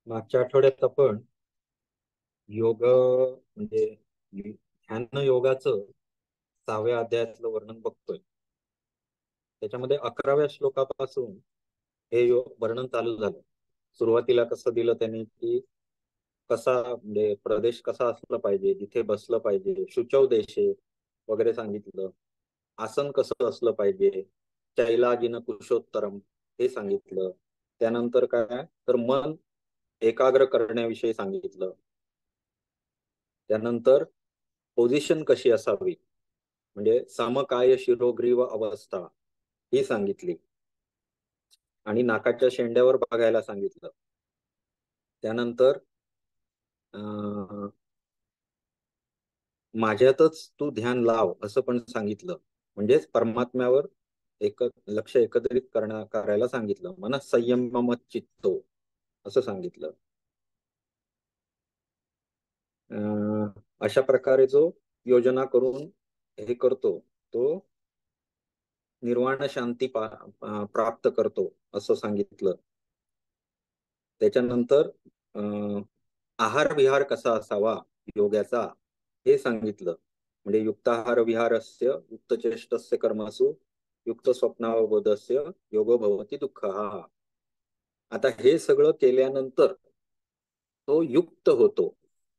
मागच्या आठवड्यात आपण योग म्हणजे ध्यान योगाचं 6व्या अध्यायातलं वर्णन बघतोय. त्याच्यामध्ये 11व्या श्लोकापासून हे वर्णन चालू झालं. सुरुवातीला कसं दिलं त्यांनी की कसा म्हणजे प्रदेश कसा असला पाहिजे, जिथे बसलं पाहिजे, शुचौ देशे वगैरे सांगितलं. आसन कसं असलं पाहिजे, चैलाजिन कुशोत्तरम हे सांगितलं. त्यानंतर काय तर मन एकाग्र करण्याविषयी सांगितलं. त्यानंतर पोझिशन कशी असावी म्हणजे समकाय शिरोग्रीव अवस्था ही सांगितली आणि नाकाच्या शेंड्यावर बघायला सांगितलं. त्यानंतर अं, माझ्यातच तू ध्यान लाव असं पण सांगितलं. म्हणजेच परमात्म्यावर लक्ष एकत्रित करायला सांगितलं. मन संयम चित्तो असं सांगितलं. अशा प्रकारे जो योजना करून हे करतो तो निर्वाण शांती प्राप्त करतो असं सांगितलं. त्याच्यानंतर आहार विहार कसा असावा योगाचा हे सांगितलं. म्हणजे युक्ताहार विहारस्य युक्त चेष्टस्य कर्मसु युक्त स्वप्नावबोधस्य योगो भवती दुःख हा. आता हे सगळं केल्यानंतर तो युक्त होतो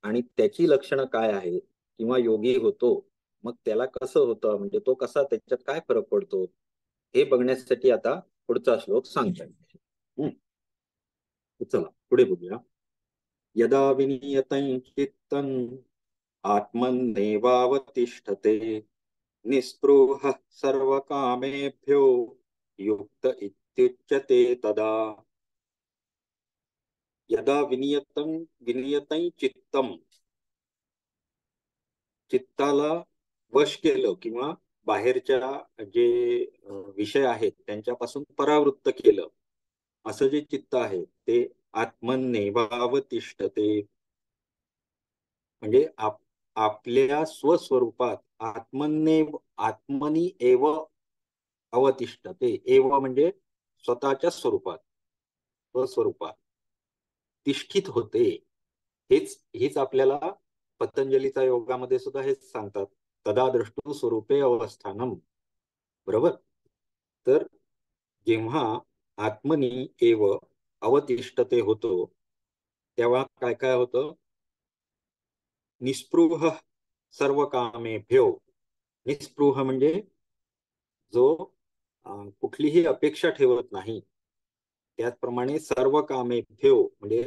आणि त्याची लक्षणं काय आहेत किंवा योगी होतो. मग त्याला कसं होतं म्हणजे तो कसा त्याच्यात काय फरक पडतो हे बघण्यासाठी आता पुढचा श्लोक सांगताय. चला पुढे बघूया. यदा विनियतं चित्तम् आत्मन्नेवावतिष्ठते निःस्पृहः सर्वकामेभ्यो युक्त इत्युच्यते तदा. यदा विनियतं चित्तम, चित्ताला वश केलं किंवा बाहेरच्या जे विषय आहेत त्यांच्यापासून परावृत्त केलं असं जे चित्त आहे ते आत्मन्नेवावतिष्ठते. म्हणजे आपल्या स्वस्वरूपात आत्मनी एव अवतिष्ठते. एव म्हणजे स्वतःच्या स्वरूपात, स्वस्वरूपात तिष्ठित होते. हीच आपल्याला पतंजलीचा योगामध्ये सुद्धा हेच सांगतात. तदा द्रष्टु स्वरूपे अवस्थानम. बरोबर. तर जेव्हा आत्मनी एव अवतिष्ठते होतो तेव्हा काय काय होतं. निस्पृह सर्व कामेभ्यो. निस्पृह म्हणजे जो कुठलीही अपेक्षा ठेवत नाही. त्याचप्रमाणे सर्व कामेभ्यो म्हणजे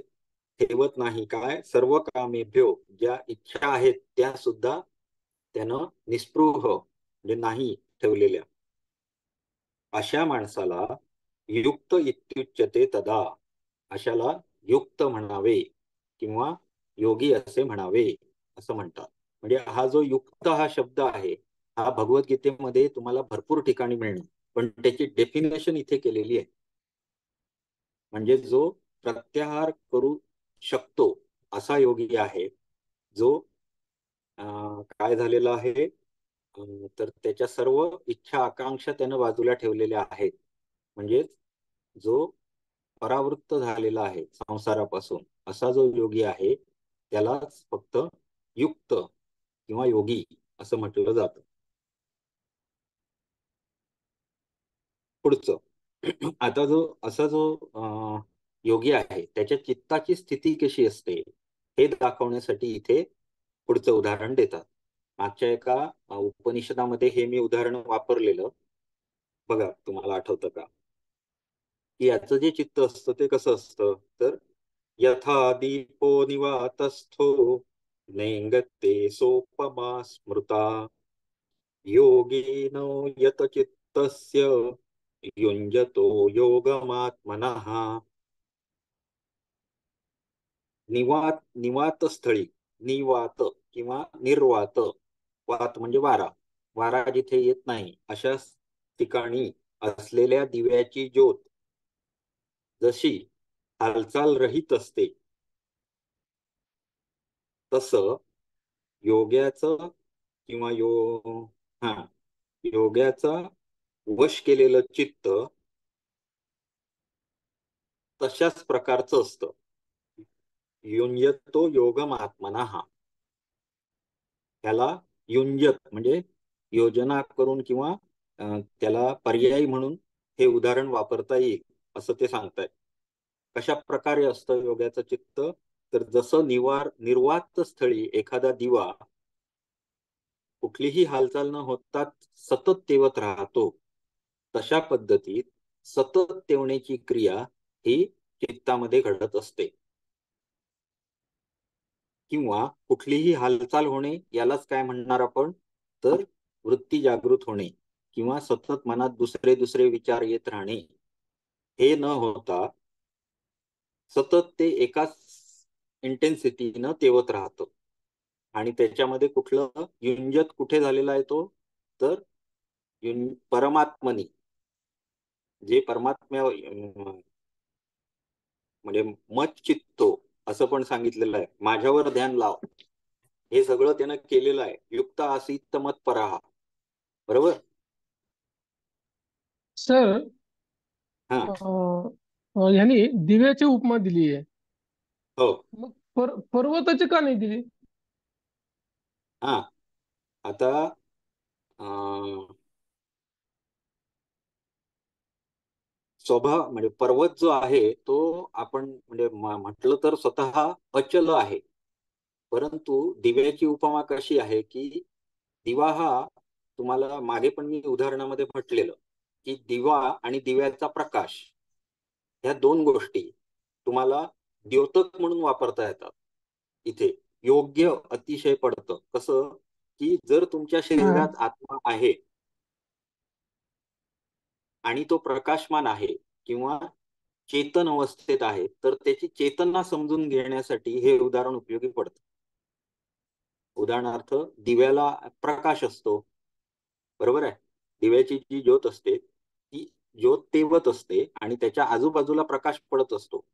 ठेवत नाही काय, सर्व कामेभ्यो ज्या इच्छा आहेत त्या सुद्धा त्यानं निस्पृह म्हणजे नाही ठेवलेल्या. अशा माणसाला युक्त इत्युच्यते तदा. अशाला युक्त म्हणावे किंवा योगी असे म्हणावे असं म्हणतात. म्हणजे हा जो युक्त हा शब्द आहे हा भगवद्गीतेमध्ये तुम्हाला भरपूर ठिकाणी मिळणार, पण त्याची डेफिनेशन इथे केलेली आहे. म्हणजे जो प्रत्याहार करू शकतो असा योगी आहे. जो काय झालेला आहे तर त्याच्या सर्व इच्छा आकांक्षा त्यानं बाजूला ठेवलेल्या आहेत. म्हणजे जो परावृत्त झालेला आहे संसारापासून असा जो योगी आहे त्यालाच फक्त युक्त किंवा योगी असं म्हटलं जातं. पुढचं आता जो योगी आहे त्याच्या चित्ताची स्थिती कशी असते हे दाखवण्यासाठी इथे पुढचं उदाहरण देतात. मागच्या एका उपनिषदामध्ये हे मी उदाहरण वापरलेलं बघा, तुम्हाला आठवतं का की याचं जे चित्त असतं ते कसं असतं. तर यथा दीपो निवातस्थो नेंगते सोपमा स्मृता योगिनो यत चित्तस्य युञ्जतो योगमात्मनः. निवात स्थळी, निवात किंवा निर्वात, वात म्हणजे वारा, वारा जिथे येत नाही अशा ठिकाणी असलेल्या दिव्याची ज्योत जशी हालचाल रहित असते तसं योग्याचं किंवा हा योग्याचा वश केलेलं चित्त तशाच प्रकारचं असतं. युञ्जतो योगमात्मनः. त्याला युञ्जत म्हणजे योजना करून किंवा त्याला पर्यायी म्हणून हे उदाहरण वापरता येईल असं ते सांगतायत. कशा प्रकारे असतं योगाचं चित्त, तर जसं निर्वात स्थळी एखादा दिवा कुठलीही हालचाल न होता सतत तेवत राहतो, तशा पद्धतीत सतत तेवण्याची क्रिया ही चित्तामध्ये घडत असते. किंवा कुठलीही हालचाल होणे यालाच काय म्हणणार आपण, तर वृत्ती जागृत होणे किंवा सतत मनात दुसरे दुसरे विचार येत राहणे. हे न होता सतत ते एकाच इंटेन्सिटीनं तेवत राहतं. आणि त्याच्यामध्ये कुठलं युंजत कुठे झालेला आहे तो, तर परमात्मनी, जे परमात्म्या म्हणजे मत चित्तो असं पण सांगितलेलं आहे, माझ्यावर ध्यान लाव. हे सगळं त्यानं केलेलं आहे. युक्त आसीत मत पराहा. बरोबर. सर, हा. ह्यानी दिव्याची उपमा दिली आहे. हो. मग पर्वताची का नाही दिली? हा. आता अं, स्वभाव म्हणजे पर्वत जो आहे तो आपण म्हणजे म्हटलं तर स्वतः अचल आहे. परंतु दिव्याची उपमा कशी आहे की दिवा हा, तुम्हाला मागे पण मी उदाहरणामध्ये म्हटलेलं की दिवा आणि दिव्याचा प्रकाश ह्या दोन गोष्टी तुम्हाला द्योतक म्हणून वापरता येतात. इथे योग्य अतिशय पडतं. कसं की जर तुमच्या हा. शरीरात आत्मा आहे आणि तो प्रकाशमान आहे किंवा चेतन अवस्थेत आहे, तर त्याची चेतना समजून घेण्यासाठी हे उदाहरण उपयोगी पडतं. उदाहरणार्थ दिव्याला प्रकाश असतो, बरोबर आहे. दिव्याची जी ज्योत असते ती ज्योत तेवत असते आणि त्याच्या आजूबाजूला प्रकाश पडत असतो.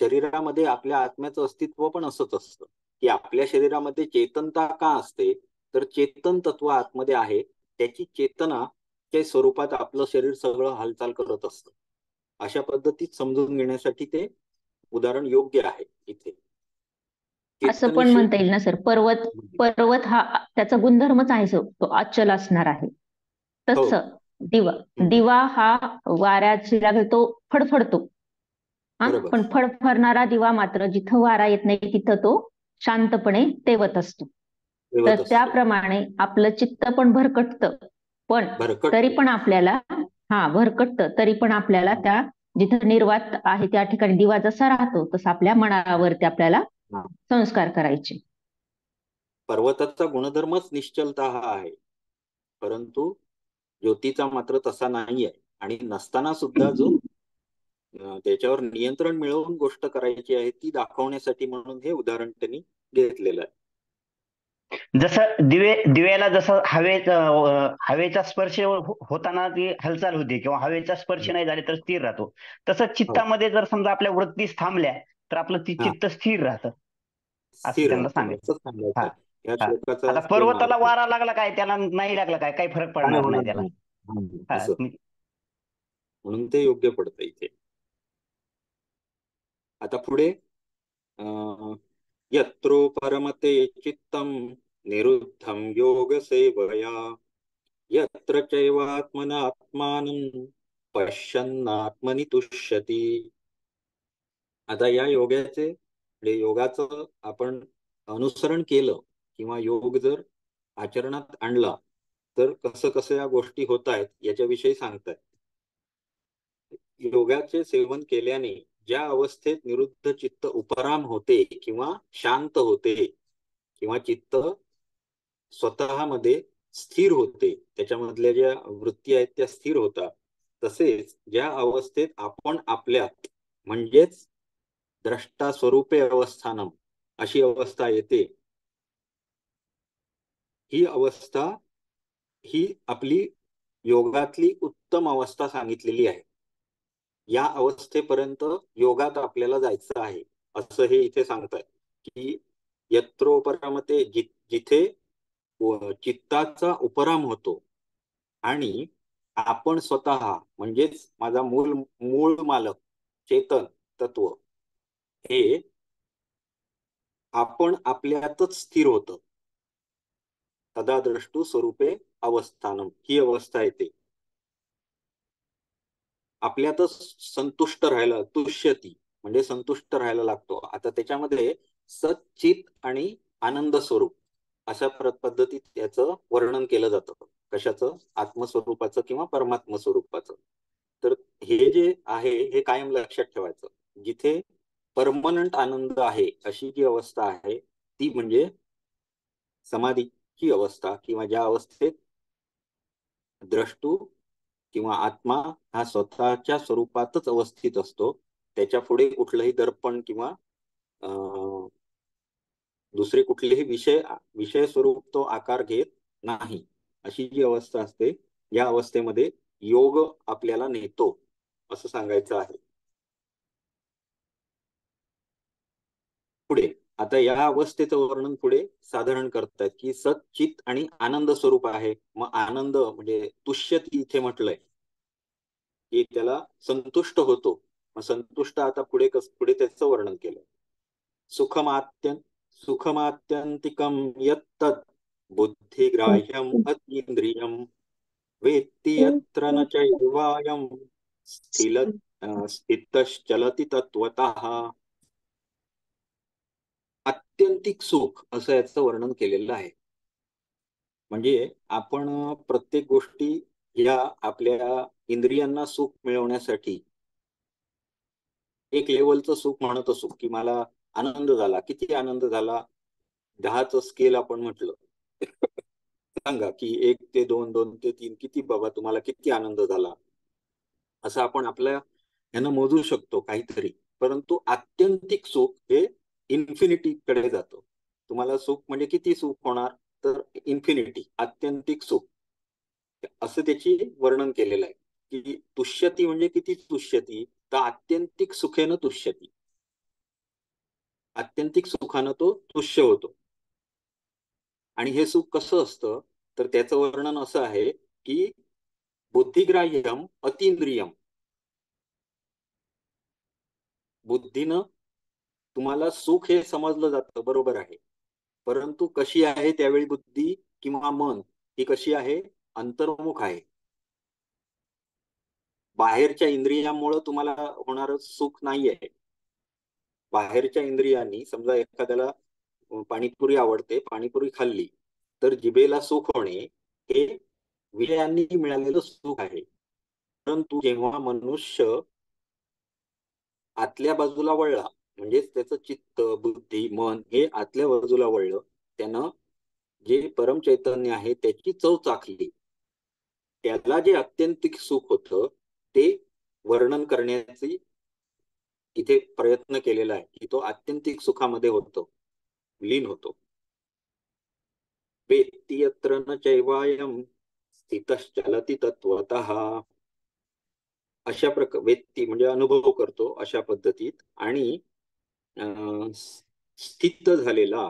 शरीरामध्ये आपल्या आत्म्याचं अस्तित्व पण असंच असतं की आपल्या शरीरामध्ये चेतनता का असते, तर चेतन तत्व आतमध्ये आहे. त्याची चेतना च्या स्वरूपात आपलं शरीर सगळं हालचाल करत असतं. अशा पद्धतीत समजून घेण्यासाठी ते उदाहरण योग्य आहे इथे. असं पण चेतनेशी. म्हणता येईल ना सर, पर्वत पर्वत हा त्याचा गुणधर्मच आहे, तो अचल असणार आहे. हो. तसं दिवा हम्म. दिवा हा वाऱ्याची लागेल तो फडफडतो. हा, बरोबर. पण फडफडणारा दिवा मात्र जिथं वारा येत नाही तिथं तो शांतपणे तेवत असतो. तर तेवत असतो. त्याप्रमाणे आपलं चित्त पण भरकटतं, पण तरी भरकटतो. पण आपल्याला, हा, भरकटतं तरी पण आपल्याला त्या जिथं निर्वात आहे त्या ठिकाणी दिवा जसा राहतो तसा आपल्या मनावरती आपल्याला हा. संस्कार करायचे. पर्वताचा गुणधर्मच निश्चलता हा आहे, परंतु ज्योतीचा मात्र तसा नाही आहे. आणि नसताना सुद्धा जो त्याच्यावर नियंत्रण मिळवून गोष्ट करायची आहे ती दाखवण्यासाठी म्हणून हे उदाहरण त्यांनी घेतलेलं आहे. जसं दिव्याला जसं हवेचा स्पर्श होताना ती हालचाल होते किंवा हवेचा स्पर्श नाही झाले तर स्थिर राहतो. तसं हो. चित्तामध्ये जर समजा आपल्या वृत्तीस थांबल्या तर आपलं हा. चित्त स्थिर राहतं, असं स्थिर त्यांना राहतं सांगायचं. असंच सांगायचं हा. आहे. या हा. श्लोकाचा आता सेम पर्वताला अर्थ आहे. वारा लागला काय, त्याला नाही लागला काय, काही फरक काय पडणार होणार नाही त्याला. नाही. हा. असं म्हणून ते योग्य पडतं इथे. आता पुढे यत्रो परमते चित्तम निरुद्धम योग सेवया यत्र चैवात्मनात्मानं पश्यन्नात्मनि तुष्यति. आता या योगाचे म्हणजे योगाचं आपण अनुसरण केलं किंवा योग जर आचरणात आणला तर कसं कसं या गोष्टी होत आहेत याच्याविषयी सांगतात. योगाचे सेवन केल्याने ज्या अवस्थेत निरुद्ध चित्त उपराम होते किंवा शांत होते किंवा चित्त स्वतःमध्ये स्थिर होते, त्याच्यामधल्या ज्या वृत्ती आहेत त्या स्थिर होतात, तसेच ज्या अवस्थेत आपण आपल्यात म्हणजेच द्रष्टा स्वरूपे अवस्थानम अशी अवस्था येते, ही अवस्था ही आपली योगातली उत्तम अवस्था सांगितलेली आहे. या अवस्थेपर्यंत योगात आपल्याला जायचं आहे असं हे इथे सांगताय की यत्रोपरामते जिथे चित्ताचा उपराम होतो आणि आपण स्वतः म्हणजेच माझा मूळ मूळ मालक चेतन तत्व हे आपण आपल्यातच स्थिर होतं. तदा द्रष्टू स्वरूपे अवस्थानम, ही अवस्था येते. आपल्यातच संतुष्ट राहायला, तुष्यती म्हणजे संतुष्ट राहायला लागतो. आता त्याच्यामध्ये सच्चित आणि आनंद स्वरूप अशा पद्धतीत याचं वर्णन केलं जातं. कशाचं? आत्मस्वरूपाचं किंवा परमात्म स्वरूपाचं. तर हे जे आहे हे कायम लक्षात ठेवायचं. जिथे परमनंट आनंद आहे अशी जी अवस्था आहे ती म्हणजे समाधीची अवस्था, किंवा ज्या अवस्थेत द्रष्टू किंवा आत्मा हा स्वतःच्या स्वरूपातच अवस्थित असतो. त्याच्या पुढे कुठलंही दर्पण किंवा दुसरे कुठलेही विषय स्वरूप तो आकार घेत नाही, अशी जी अवस्था असते, या अवस्थेमध्ये योग आपल्याला नेतो असं सांगायचं आहे. पुढे आता या अवस्थेचं वर्णन पुढे साधारण करतायत की सच्चित आणि आनंद स्वरूप आहे. मग आनंद म्हणजे तुष्यती इथे म्हटलंय की त्याला संतुष्ट होतो. मग संतुष्ट आता पुढे त्याचं वर्णन केलं. सुखमात्यंतिकम यत्तत् बुद्धिग्राह्यम अतींद्रियम वेत्ति यत्र न चैवायम स्थितश्चलति तत्वतः. आत्यंतिक सुख असं याचं वर्णन केलेलं आहे. म्हणजे आपण प्रत्येक गोष्टी या आपल्या इंद्रियांना सुख मिळवण्यासाठी एक लेवलचं सुख म्हणत असू की मला आनंद झाला. किती आनंद झाला? 10चं स्केल आपण म्हटलं, सांगा की 1 ते 2, 2 ते 3, किती बाबा तुम्हाला किती आनंद झाला, असं आपण आपल्या ह्यानं मोजू शकतो काहीतरी. परंतु आत्यंतिक सुख हे इन्फिनिटी कडे जातं. तुम्हाला सुख म्हणजे किती सुख होणार? तर इन्फिनिटी, आत्यंतिक सुख असं त्याची वर्णन केलेलं आहे. की तुष्यती म्हणजे किती तुष्यती? तर आत्यंतिक सुखेनं तुष्यती, आत्यंतिक सुखानं तो तुष्य होतो. आणि हे सुख कसं असतं? तर त्याचं वर्णन असं आहे की बुद्धिग्राह्यम अतींद्रियम, बुद्धीनं तुम्हाला सुख हे समजलं जातं, बरोबर आहे. परंतु कशी आहे त्यावेळी बुद्धी किंवा मन ही कशी आहे? अंतर्मुख आहे. बाहेरच्या इंद्रियांमुळे तुम्हाला होणारं सुख नाही आहे. बाहेरच्या इंद्रियांनी समजा एखाद्याला पाणीपुरी आवडते, पाणीपुरी खाल्ली तर जिभेला सुख होणे हे विषयांनी मिळालेलं सुख आहे. परंतु जेव्हा मनुष्य आतल्या बाजूला वळला, म्हणजेच त्याचं चित्त, बुद्धी, मन हे आतल्या बाजूला वळलं, त्यानं जे परम चैतन्य आहे त्याची चव चाखली, त्याला जे आत्यंतिक सुख होतं ते वर्णन करण्याची इथे प्रयत्न केलेला आहे की तो आत्यंतिक सुखामध्ये होतो, लीन होतो. वेत्ति यत्र न चैवायम स्थितश्चलति तत्वतः. अशा व्यक्ती म्हणजे अनुभव करतो अशा पद्धतीत. आणि स्थित झालेला,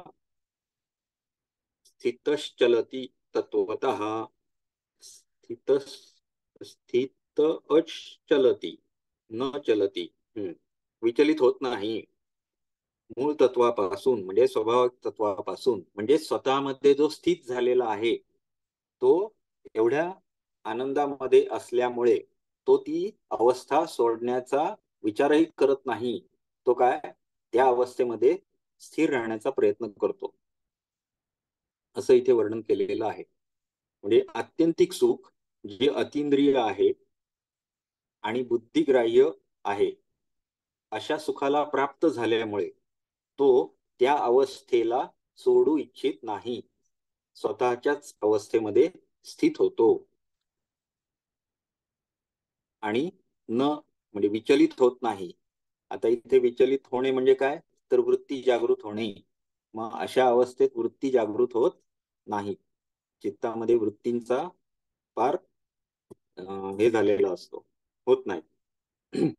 स्थितश्चलति तत्वतः, स्थित स्थित अचलती, न चलती, विचलित होत नाही मूळ तत्वापासून, म्हणजे स्वभाव तत्वापासून, म्हणजे स्वतःमध्ये जो स्थित झालेला आहे तो एवढ्या आनंदामध्ये असल्यामुळे तो ती अवस्था सोडण्याचा विचारही करत नाही. तो काय, त्या अवस्थेमध्ये स्थिर राहण्याचा प्रयत्न करतो, असं इथे वर्णन केलेलं आहे. म्हणजे आत्यंतिक सुख जे अतींद्रिय आहे आणि बुद्धिग्राह्य आहे अशा सुखाला प्राप्त झाल्यामुळे तो त्या अवस्थेला सोडू इच्छित नाही, स्वतःच्याच अवस्थेमध्ये स्थित होतो. आणि न म्हणजे विचलित होत नाही. आता इथे विचलित होणे म्हणजे काय? तर वृत्ती जागृत होणे. मग अशा अवस्थेत वृत्ती जागृत होत नाही, चित्तामध्ये वृत्तींचा फार हे झालेला असतो, होत नाही.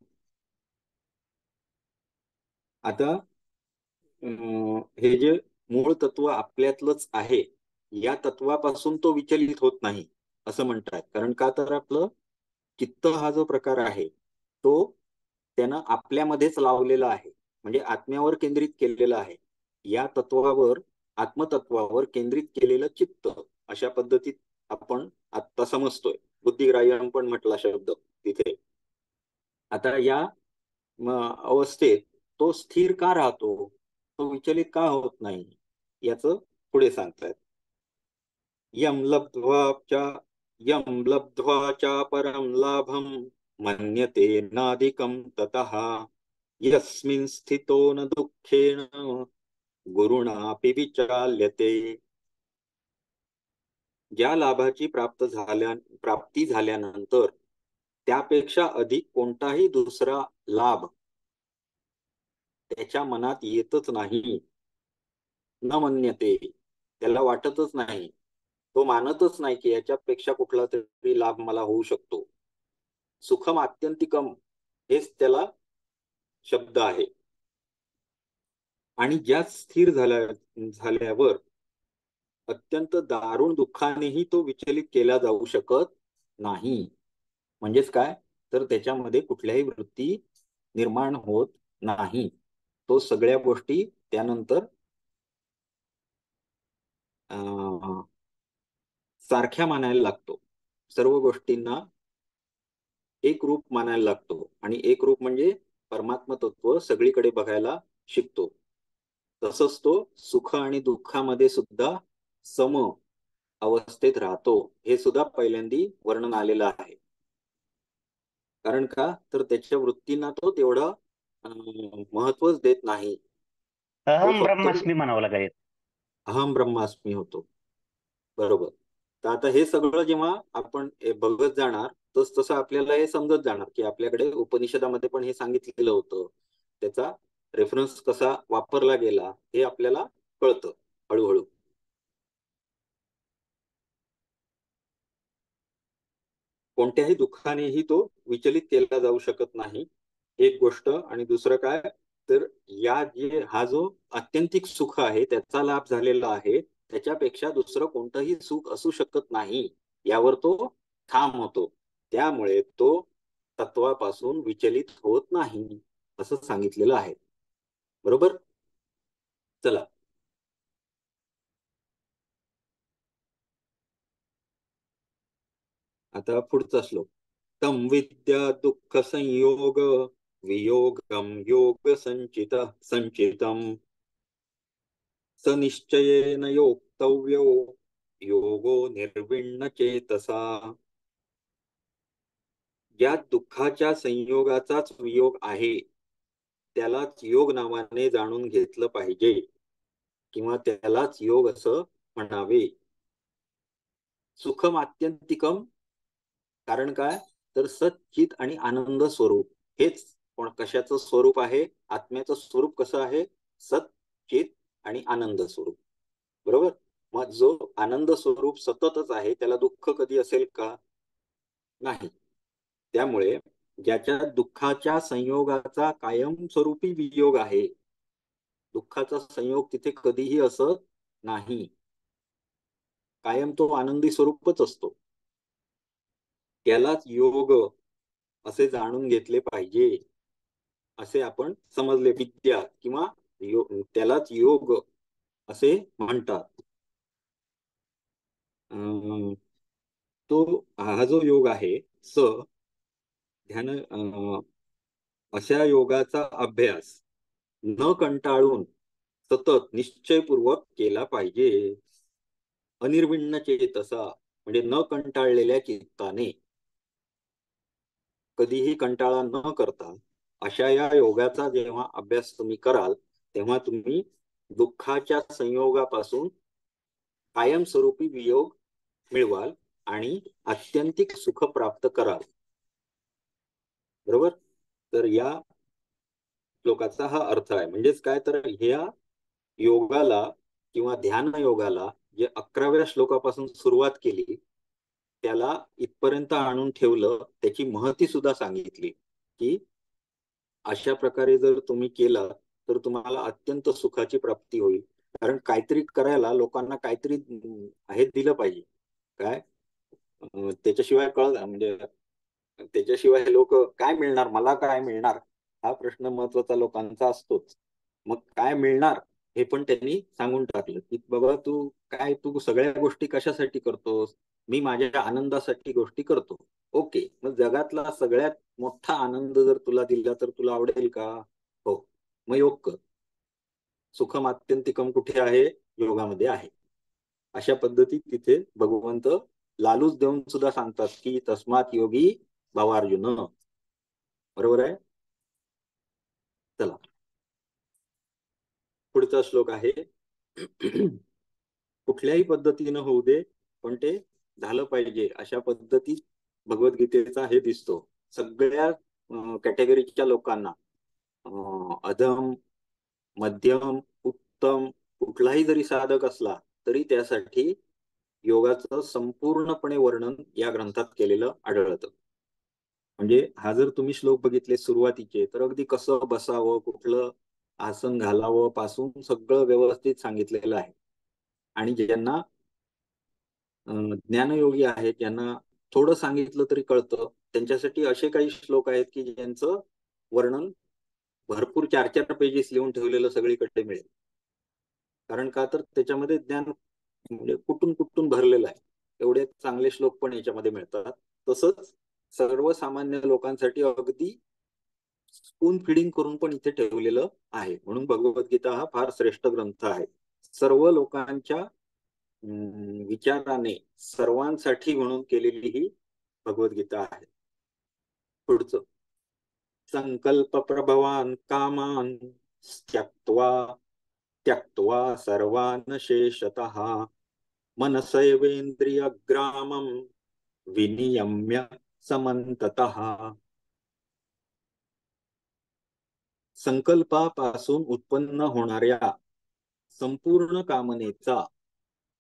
आता हे जे मूळ तत्व आपल्यातलंच आहे या तत्वापासून तो विचलित होत नाही असं म्हणतात. कारण का, तर आपलं चित्त हा जो प्रकार आहे तो त्यानं आपल्यामध्येच लावलेला आहे, म्हणजे आत्म्यावर केंद्रित केलेला आहे. या तत्वावर, आत्मतत्वावर केंद्रित केलेलं चित्त, अशा पद्धतीत आपण आता समजतोय. बुद्धिग्राह्य पण म्हटला शब्द तिथे. आता या अवस्थेत तो स्थिर का राहतो, तो विचलित का होत नाही, याचं पुढे सांगतायत. यम लब्ध्वा च परम लाभम मन्यते नादिकं ततः यस्मिन् स्थितो न दुःखेन गुरुणापि विचाल्यते. ज्या लाभाची प्राप्ती झाल्यानंतर त्यापेक्षा अधिक कोणताही दुसरा लाभ त्याच्या मनात येतच नाही. न मन्यते, त्याला वाटतच नाही, तो मानतच नाही की याच्यापेक्षा कुठला तरी लाभ मला होऊ शकतो. सुखम आत्यंतिकम हेच त्याला शब्द आहे. आणि ज्या स्थिर झाल्यावर अत्यंत दारुण दुःखानेही तो विचलित केला जाऊ शकत नाही. म्हणजेच काय, तर त्याच्यामध्ये कुठल्याही वृत्ती निर्माण होत नाही. तो सगळ्या गोष्टी त्यानंतर सारख्या मानायला लागतो. सर्व गोष्टींना एक रूप मानायला लागतो. आणि एक रूप म्हणजे परमात्म तत्व सगळीकडे बघायला शिकतो. तसंच तो सुख आणि दुःखामध्ये सुद्धा सम अवस्थेत राहतो. हे सुद्धा पहिल्यांदी वर्णन आलेलं आहे. कारण का, तर त्याच्या वृत्तींना तो तेवढं महत्वच देत नाही. तो अहम फक्त ब्रह्मास्मी म्हणावं लागेल. अहम ब्रह्मास्मी होतो. बरोबर. तर आता हे सगळं जेव्हा आपण बघत जाणार, तसं आपल्याला हे समजत जाणार की आपल्याकडे उपनिषदामध्ये पण हे सांगितलेलं होतं. त्याचा रेफरन्स कसा वापरला गेला हे आपल्याला कळतं हळूहळू. कोणत्याही दुःखानेही तो विचलित केला जाऊ शकत नाही, एक गोष्ट. आणि दुसरं काय, तर हा जो आत्यंतिक सुख आहे त्याचा लाभ झालेला आहे, त्याच्यापेक्षा दुसरं कोणतंही सुख असू शकत नाही, यावर तो ठाम होतो. त्यामुळे तो तत्वापासून विचलित होत नाही, असं सांगितलेलं आहे. बरोबर. चला, आता पुढचा श्लोक. तम विद्या दुःख संयोग वियोगम योग संचितम स निश्चयेन योक्तव्यो योगो निर्विण्ण चेतसा. ज्या दुःखाच्या संयोगाचाच वियोग आहे त्यालाच योग नावाने जाणून घेतलं पाहिजे, किंवा त्यालाच योग असं म्हणावे. सुखम आत्यंतिकम, कारण काय, तर सच्चित आणि आनंद स्वरूप. हेच पण कशाचं स्वरूप आहे, आत्म्याचं स्वरूप कसं आहे, सच्चित आणि आनंद स्वरूप. बरोबर. मग जो आनंद स्वरूप सततच आहे त्याला दुःख कधी असेल का, नाही. त्यामुळे ज्याच्या दुःखाच्या संयोगाचा कायमस्वरूपी वियोग आहे, दुःखाचा संयोग तिथे कधीही असत नाही, कायम तो आनंदी स्वरूपच असतो, त्यालाच योग असे जाणून घेतले पाहिजे, असे आपण समजले. विद्या किंवा त्यालाच योग असे म्हणतात. तो हा जो योग आहे ध्यान, अशा योगाचा अभ्यास न कंटाळून सतत निश्चयपूर्वक केला पाहिजे. अनिर्विण्ण चेतसा म्हणजे न कंटाळलेल्या चित्ताने, कधीही कंटाळा न करता अशा या योगाचा जेव्हा अभ्यास तुम्ही कराल तेव्हा तुम्ही दुःखाच्या संयोगापासून कायमस्वरूपी वियोग मिळवाल आणि आत्यंतिक सुख प्राप्त कराल. बरोबर. तर या श्लोकाचा हा अर्थ आहे. म्हणजेच काय, तर ह्या योगाला किंवा ध्यान योगाला जे 11व्या श्लोकापासून सुरुवात केली त्याला इथपर्यंत आणून ठेवलं, त्याची महती सुद्धा सांगितली की अशा प्रकारे जर तुम्ही केलं तर तुम्हाला अत्यंत सुखाची प्राप्ती होईल. कारण काहीतरी करायला लोकांना काहीतरी हे दिलं पाहिजे. काय त्याच्याशिवाय म्हणजे त्याच्याशिवाय लोक काय मिळणार, मला काय मिळणार, हा प्रश्न महत्वाचा लोकांचा असतोच. मग काय मिळणार हे पण त्यांनी सांगून टाकलं की बाबा तू सगळ्या गोष्टी कशासाठी करतोस? मी माझ्या आनंदासाठी गोष्टी करतो. ओके, मग जगातला सगळ्यात मोठा आनंद जर तुला दिला तर तुला आवडेल का? हो, मग योग कर. सुखम आत्यंतिकम कुठे आहे? योगामध्ये आहे. अशा पद्धतीत तिथे भगवंत लालूच देऊन सुद्धा सांगतात की तस्मात योगी भवार्जुन. बरोबर आहे. चला, पुढचा श्लोक आहे कुठल्याही पद्धतीनं होऊ दे पण ते झालं पाहिजे अशा पद्धतीत भगवद्गीतेचा हे दिसतो. सगळ्या कॅटेगरीच्या लोकांना अधम, मध्यम, उत्तम कुठलाही जरी साधक असला तरी त्यासाठी योगाचं संपूर्णपणे वर्णन या ग्रंथात केलेलं आढळतं. म्हणजे हा जर तुम्ही श्लोक बघितले सुरुवातीचे तर अगदी कसं बसावं, कुठलं आसन घालावं पासून सगळं व्यवस्थित सांगितलेलं आहे. आणि ज्यांना ज्ञानयोगी आहेत, ज्यांना थोडं सांगितलं तरी कळतं, त्यांच्यासाठी असे काही श्लोक आहेत की ज्यांचं वर्णन भरपूर 4-4 पेजेस लिहून ठेवलेलं सगळीकडे मिळेल. कारण का तर त्याच्यामध्ये ज्ञान म्हणजे कुठून कुठून भरलेलं आहे. एवढे चांगले श्लोक पण याच्यामध्ये मिळतात. तसंच सर्वसामान्य लोकांसाठी अगदी स्पून फिडिंग करून पण इथे ठेवलेलं आहे. म्हणून भगवद्गीता हा फार श्रेष्ठ ग्रंथ आहे. सर्व लोकांच्या विचाराने सर्वांसाठी म्हणून केलेली ही भगवद्गीता आहे. पुढचं, संकल्प प्रभवान कामान त्यक्त्वा त्यक्त्वा सर्वान् शेषतः मनसैवेन्द्रियग्रामं विनियम्य समन्ततः. संकल्पापासून उत्पन्न होणाऱ्या संपूर्ण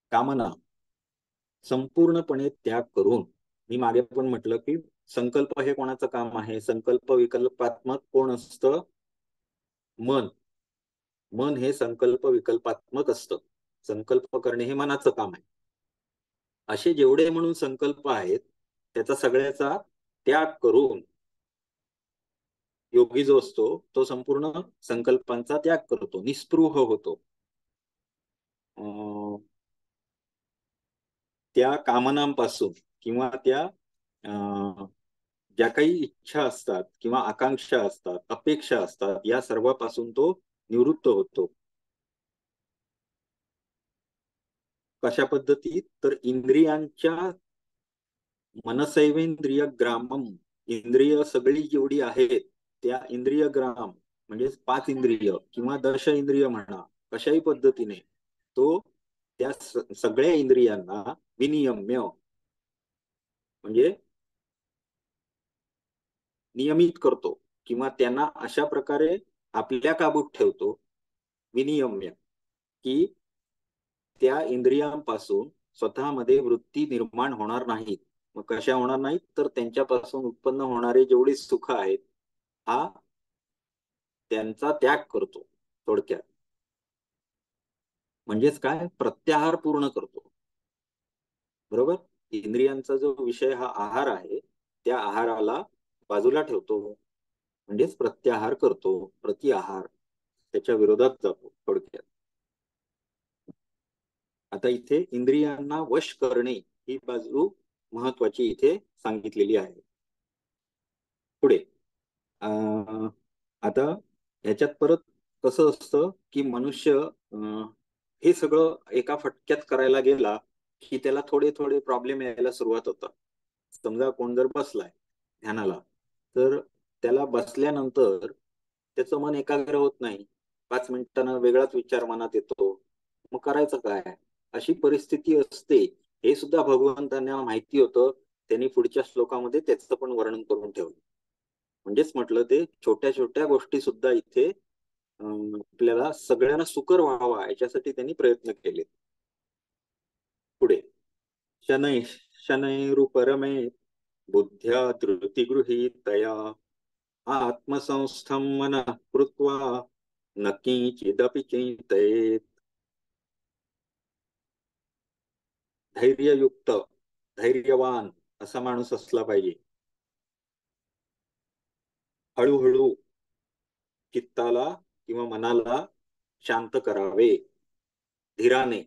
कामना संपूर्णपणे त्याग करून, मी मागे पण म्हटलं की संकल्प हे कोणाचं काम आहे? संकल्प विकल्पात्मक कोण असतं? मन. मन हे संकल्प विकल्पात्मक असतं. संकल्प करणे हे मनाचं काम आहे. असे जेवढे म्हणून संकल्प आहेत त्याचा सगळ्याचा त्याग करून योगी जो असतो तो संपूर्ण संकल्पांचा त्याग करतो, निस्पृह होतो. त्या कामनांपासून किंवा त्या ज्या काही इच्छा असतात किंवा आकांक्षा असतात, अपेक्षा असतात, या सर्वांपासून तो निवृत्त होतो. कशा पद्धतीत? तर इंद्रियांच्या मनसैवेंद्रिय ग्रामम, इंद्रिय सगळी जेवढी आहेत त्या इंद्रिय ग्राम म्हणजे 5 इंद्रिय किंवा 10 इंद्रिय म्हणा, कशाही पद्धतीने तो त्या सगळ्या इंद्रियांना विनियम्य म्हणजे नियमित करतो किंवा त्यांना अशा प्रकारे आपल्या काबूत ठेवतो, विनियम्य, की त्या इंद्रियांपासून स्वतःमध्ये वृत्ती निर्माण होणार नाहीत. मग कशा होणार नाहीत? तर त्यांच्यापासून उत्पन्न होणारे जेवढे सुख आहेत हा त्यांचा त्याग करतो. थोडक्यात म्हणजेच काय? प्रत्याहार पूर्ण करतो. बरोबर. इंद्रियांचा जो विषय हा आहार आहे त्या आहाराला बाजूला ठेवतो, म्हणजेच प्रत्याहार करतो, प्रतिआहार, त्याच्या विरोधात जातो थोडक्यात. आता इथे इंद्रियांना वश करणे ही बाजू महत्वाची इथे सांगितलेली आहे. पुढे आता ह्याच्यात परत कसं असतं की मनुष्य हे सगळं एका फटक्यात करायला गेला की त्याला थोडे थोडे प्रॉब्लेम यायला सुरुवात होतात. समजा कोण जर बसलाय ध्यानाला तर त्याला बसल्यानंतर त्याचं मन एकाग्र होत नाही. 5 मिनिटांना वेगळाच विचार मनात येतो. मग करायचं काय? अशी परिस्थिती असते. हे सुद्धा भगवंतांना माहिती होतं. त्यांनी पुढच्या श्लोकामध्ये त्याचं पण वर्णन करून ठेवलं. म्हणजेच म्हटलं ते छोट्या छोट्या गोष्टी सुद्धा इथे आपल्याला सगळ्यांना सुकर व्हावा याच्यासाठी त्यांनी प्रयत्न केले. पुढे, शनै शनैरुपरमे बुद्ध्या धृती गृहीतया आत्मसंस्थं मनः कृत्वा न किंचिदपि चिंतयेत्. धैर्ययुक्त, धैर्यवान असा माणूस असला पाहिजे. हळूहळू चित्ताला किंवा मनाला शांत करावे, धीराने,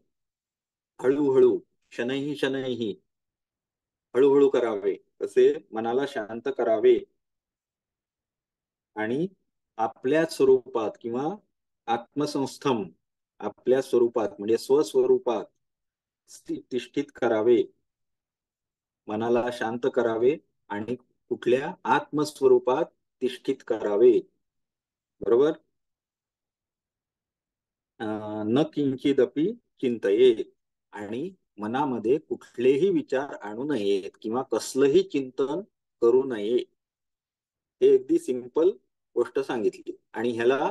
हळूहळू, शनैः शनैः, हळूहळू करावे, तसे मनाला शांत करावे आणि आपल्या स्वरूपात किंवा आत्मसंस्थम, आपल्या स्वरूपात म्हणजे स्वस्वरूपात तिष्ठित करावे, मनाला शांत करावे आणि कुठल्या आत्मस्वरूपात तिष्ठित करावे. बरोबर. न किंचिदपी चिंतये, आणि मनामध्ये कुठलेही विचार आणू नयेत किंवा कसलंही चिंतन करू नये. हे अगदी सिंपल गोष्ट सांगितली. आणि ह्याला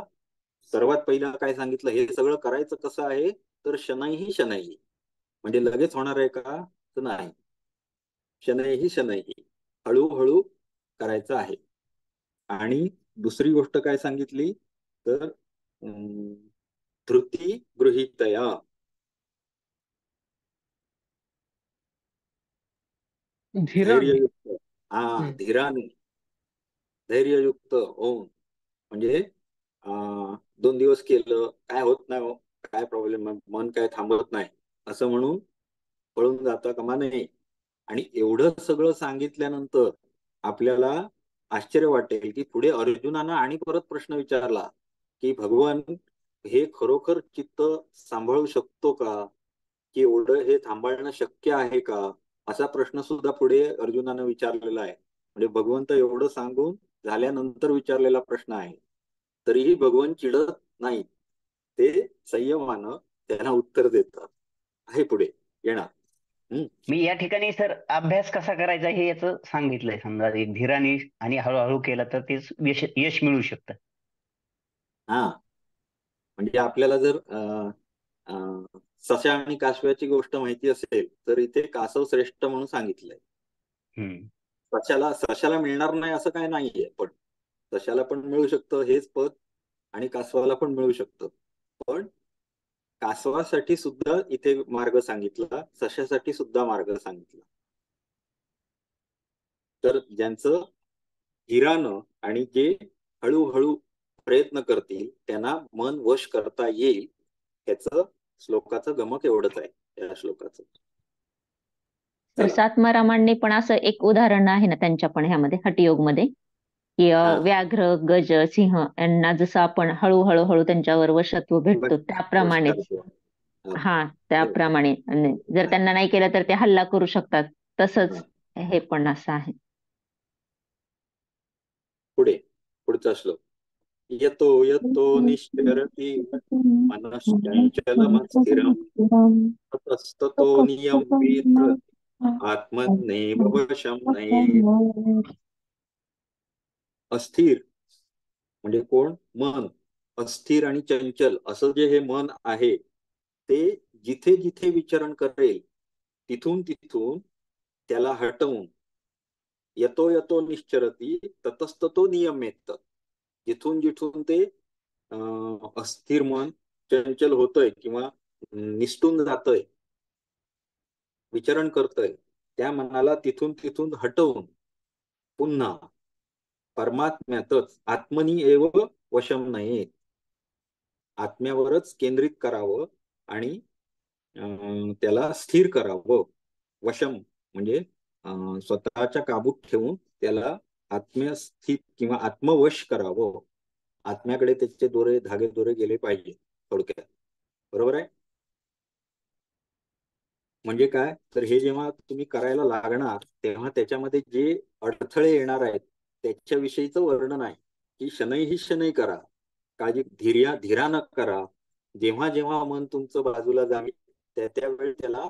सर्वात पहिला काय सांगितलं, हे सगळं करायचं कसं आहे, तर शनैः शनैः, म्हणजे लगेच होणार आहे का, तर नाही. शनैः शनैः, हळूहळू करायचं आहे. आणि दुसरी गोष्ट काय सांगितली, तर धृती गृहीतया, धीराने. धैर्ययुक्त, धीराने, धैर्ययुक्त होऊन, म्हणजे 2 दिवस केलं काय होत नाही हो, काय प्रॉब्लेम, मन काय थांबत नाही असं म्हणून पळून जाता कामा नये. आणि एवढं सगळं सांगितल्यानंतर आपल्याला आश्चर्य वाटेल की पुढे अर्जुनानं आणि परत प्रश्न विचारला की भगवान, हे खरोखर चित्त सांभाळू शकतो का, की एवढं हे थांबवणं शक्य आहे का, असा प्रश्न सुद्धा पुढे अर्जुनानं विचारलेला आहे. म्हणजे भगवंत एवढं सांगून झाल्यानंतर विचारलेला प्रश्न आहे, तरीही भगवान चिडत नाही, ते संयमानं त्यांना उत्तर देतात. आहे पुढे येणार. मी या ठिकाणी सर अभ्यास कसा करायचा हे याचं सांगितलंय. समजा एक धीराने आणि हळूहळू केला तर तेच यश मिळू शकतं. हा, म्हणजे आपल्याला जर सशा आणि कासव्याची गोष्ट माहिती असेल तर इथे कासव श्रेष्ठ म्हणून सांगितलंय. सशाला मिळणार नाही असं काय नाहीये, पण सशाला पण मिळू शकतं हेच पद आणि कासवाला पण मिळू शकतं. पण कासवासाठी सुद्धा इथे मार्ग सांगितला, सशासाठी सुद्धा मार्ग सांगितला. तर ज्यांचं धीरानं आणि जे हळूहळू प्रयत्न करतील त्यांना मन वश करता येईल, त्याचं श्लोकाचं गमक एवढंच आहे या श्लोकाचं. तर सातमारामांनी पण असं एक उदाहरण आहे ना त्यांच्या पण ह्यामध्ये हठयोगमध्ये, की व्याघ्र, गज, सिंह यांना जसं आपण हळूहळू त्यांच्यावर वशत्व भेटतो त्याप्रमाणेच, त्याप्रमाणे जर त्यांना नाही केलं तर ते हल्ला करू शकतात, तसंच हे पण असं आहे. पुढचा श्लोक. यतो यतो निश्चरति मनश्चञ्चलमस्थिरं ततस्ततो नियम्येत आत्मन्नेव वशं नयेत्. अस्थिर म्हणजे कोण, मन. अस्थिर आणि चंचल असं जे हे मन आहे ते जिथे जिथे विचरण करेल तिथून तिथून त्याला हटवून, यतो यतो निश्चरती ततस्ततो नियम्येत, जिथून जिथून ते अस्थिर मन चंचल होतंय किंवा निसटून जातंय, विचरण करतंय, त्या मनाला तिथून तिथून हटवून पुन्हा परमात्म्यातच आत्मनी एव वशम नयेत, आत्म्यावरच केंद्रित करावं आणि त्याला स्थिर करावं. वशम म्हणजे स्वतःच्या काबूत ठेवून त्याला आत्म्यस्थित किंवा आत्मवश करावं. आत्म्याकडे त्याचे धागे दोरे गेले पाहिजे थोडक्यात. बरोबर आहे. म्हणजे काय, तर हे जेव्हा तुम्ही करायला लागणार तेव्हा त्याच्यामध्ये जे अडथळे येणार आहेत त्याच्याविषयीचं वर्णन आहे की शनैः शनैः करा, काळजी धीरानं करा. जेव्हा जेव्हा मन तुमचं बाजूला जाईल त्यावेळी त्याला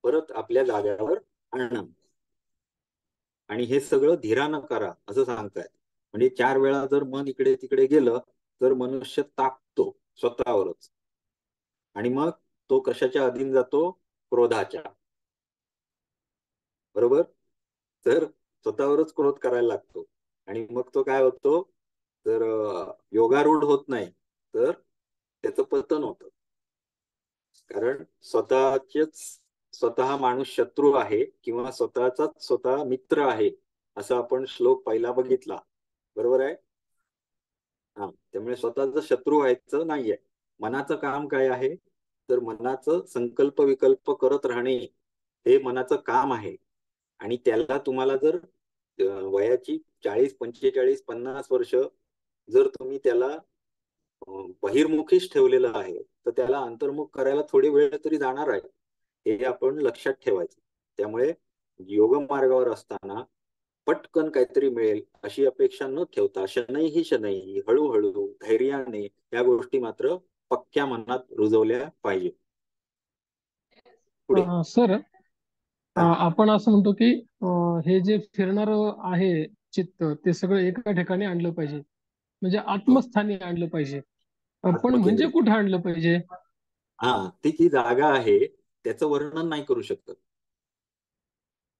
परत आपल्या जाग्यावर आणा, आणि हे सगळं धीरानं करा असं सांगतायत. म्हणजे 4 वेळा जर मन इकडे तिकडे गेलं तर मनुष्य तापतो स्वतःवरच, आणि मग तो कशाच्या अधीन जातो, क्रोधाच्या. बरोबर. तर स्वतःवरच क्रोध करायला लागतो आणि मग तो काय होतो, तर योगारूढ होत नाही, तर त्याचं पतन होतं. कारण स्वतः माणूस शत्रू आहे किंवा स्वतःचाच स्वतः मित्र आहे असं आपण श्लोक पहिला बघितला. बरोबर आहे. त्यामुळे स्वतःचा शत्रू व्हायचं नाहीये. मनाचं काम काय आहे, तर मनाचं संकल्प विकल्प करत राहणे हे मनाचं काम आहे. आणि त्याला तुम्हाला जर वयाची 40, 45, 50 वर्ष जर तुम्ही त्याला बहिर्मुखीच ठेवलेलं आहे, तर त्याला अंतर्मुख करायला थोडी वेळ तरी जाणार आहे, हे आपण लक्षात ठेवायचं. त्यामुळे योग मार्गावर असताना पटकन काहीतरी मिळेल अशी अपेक्षा न ठेवता शनै ही शनै, हळूहळू धैर्याने या गोष्टी मात्र पक्क्या मनात रुजवल्या पाहिजे. पुढे सर, हा. आपण असं म्हणतो की हे जे फिरणार आहे चित्त, ते सगळं एका ठिकाणी आणलं पाहिजे, म्हणजे हो, आत्मस्थानी आणलं पाहिजे. पण म्हणजे आत्मकेंद्रित. कुठे आणलं पाहिजे? हा, ती जी जागा आहे त्याचं वर्णन नाही करू शकत.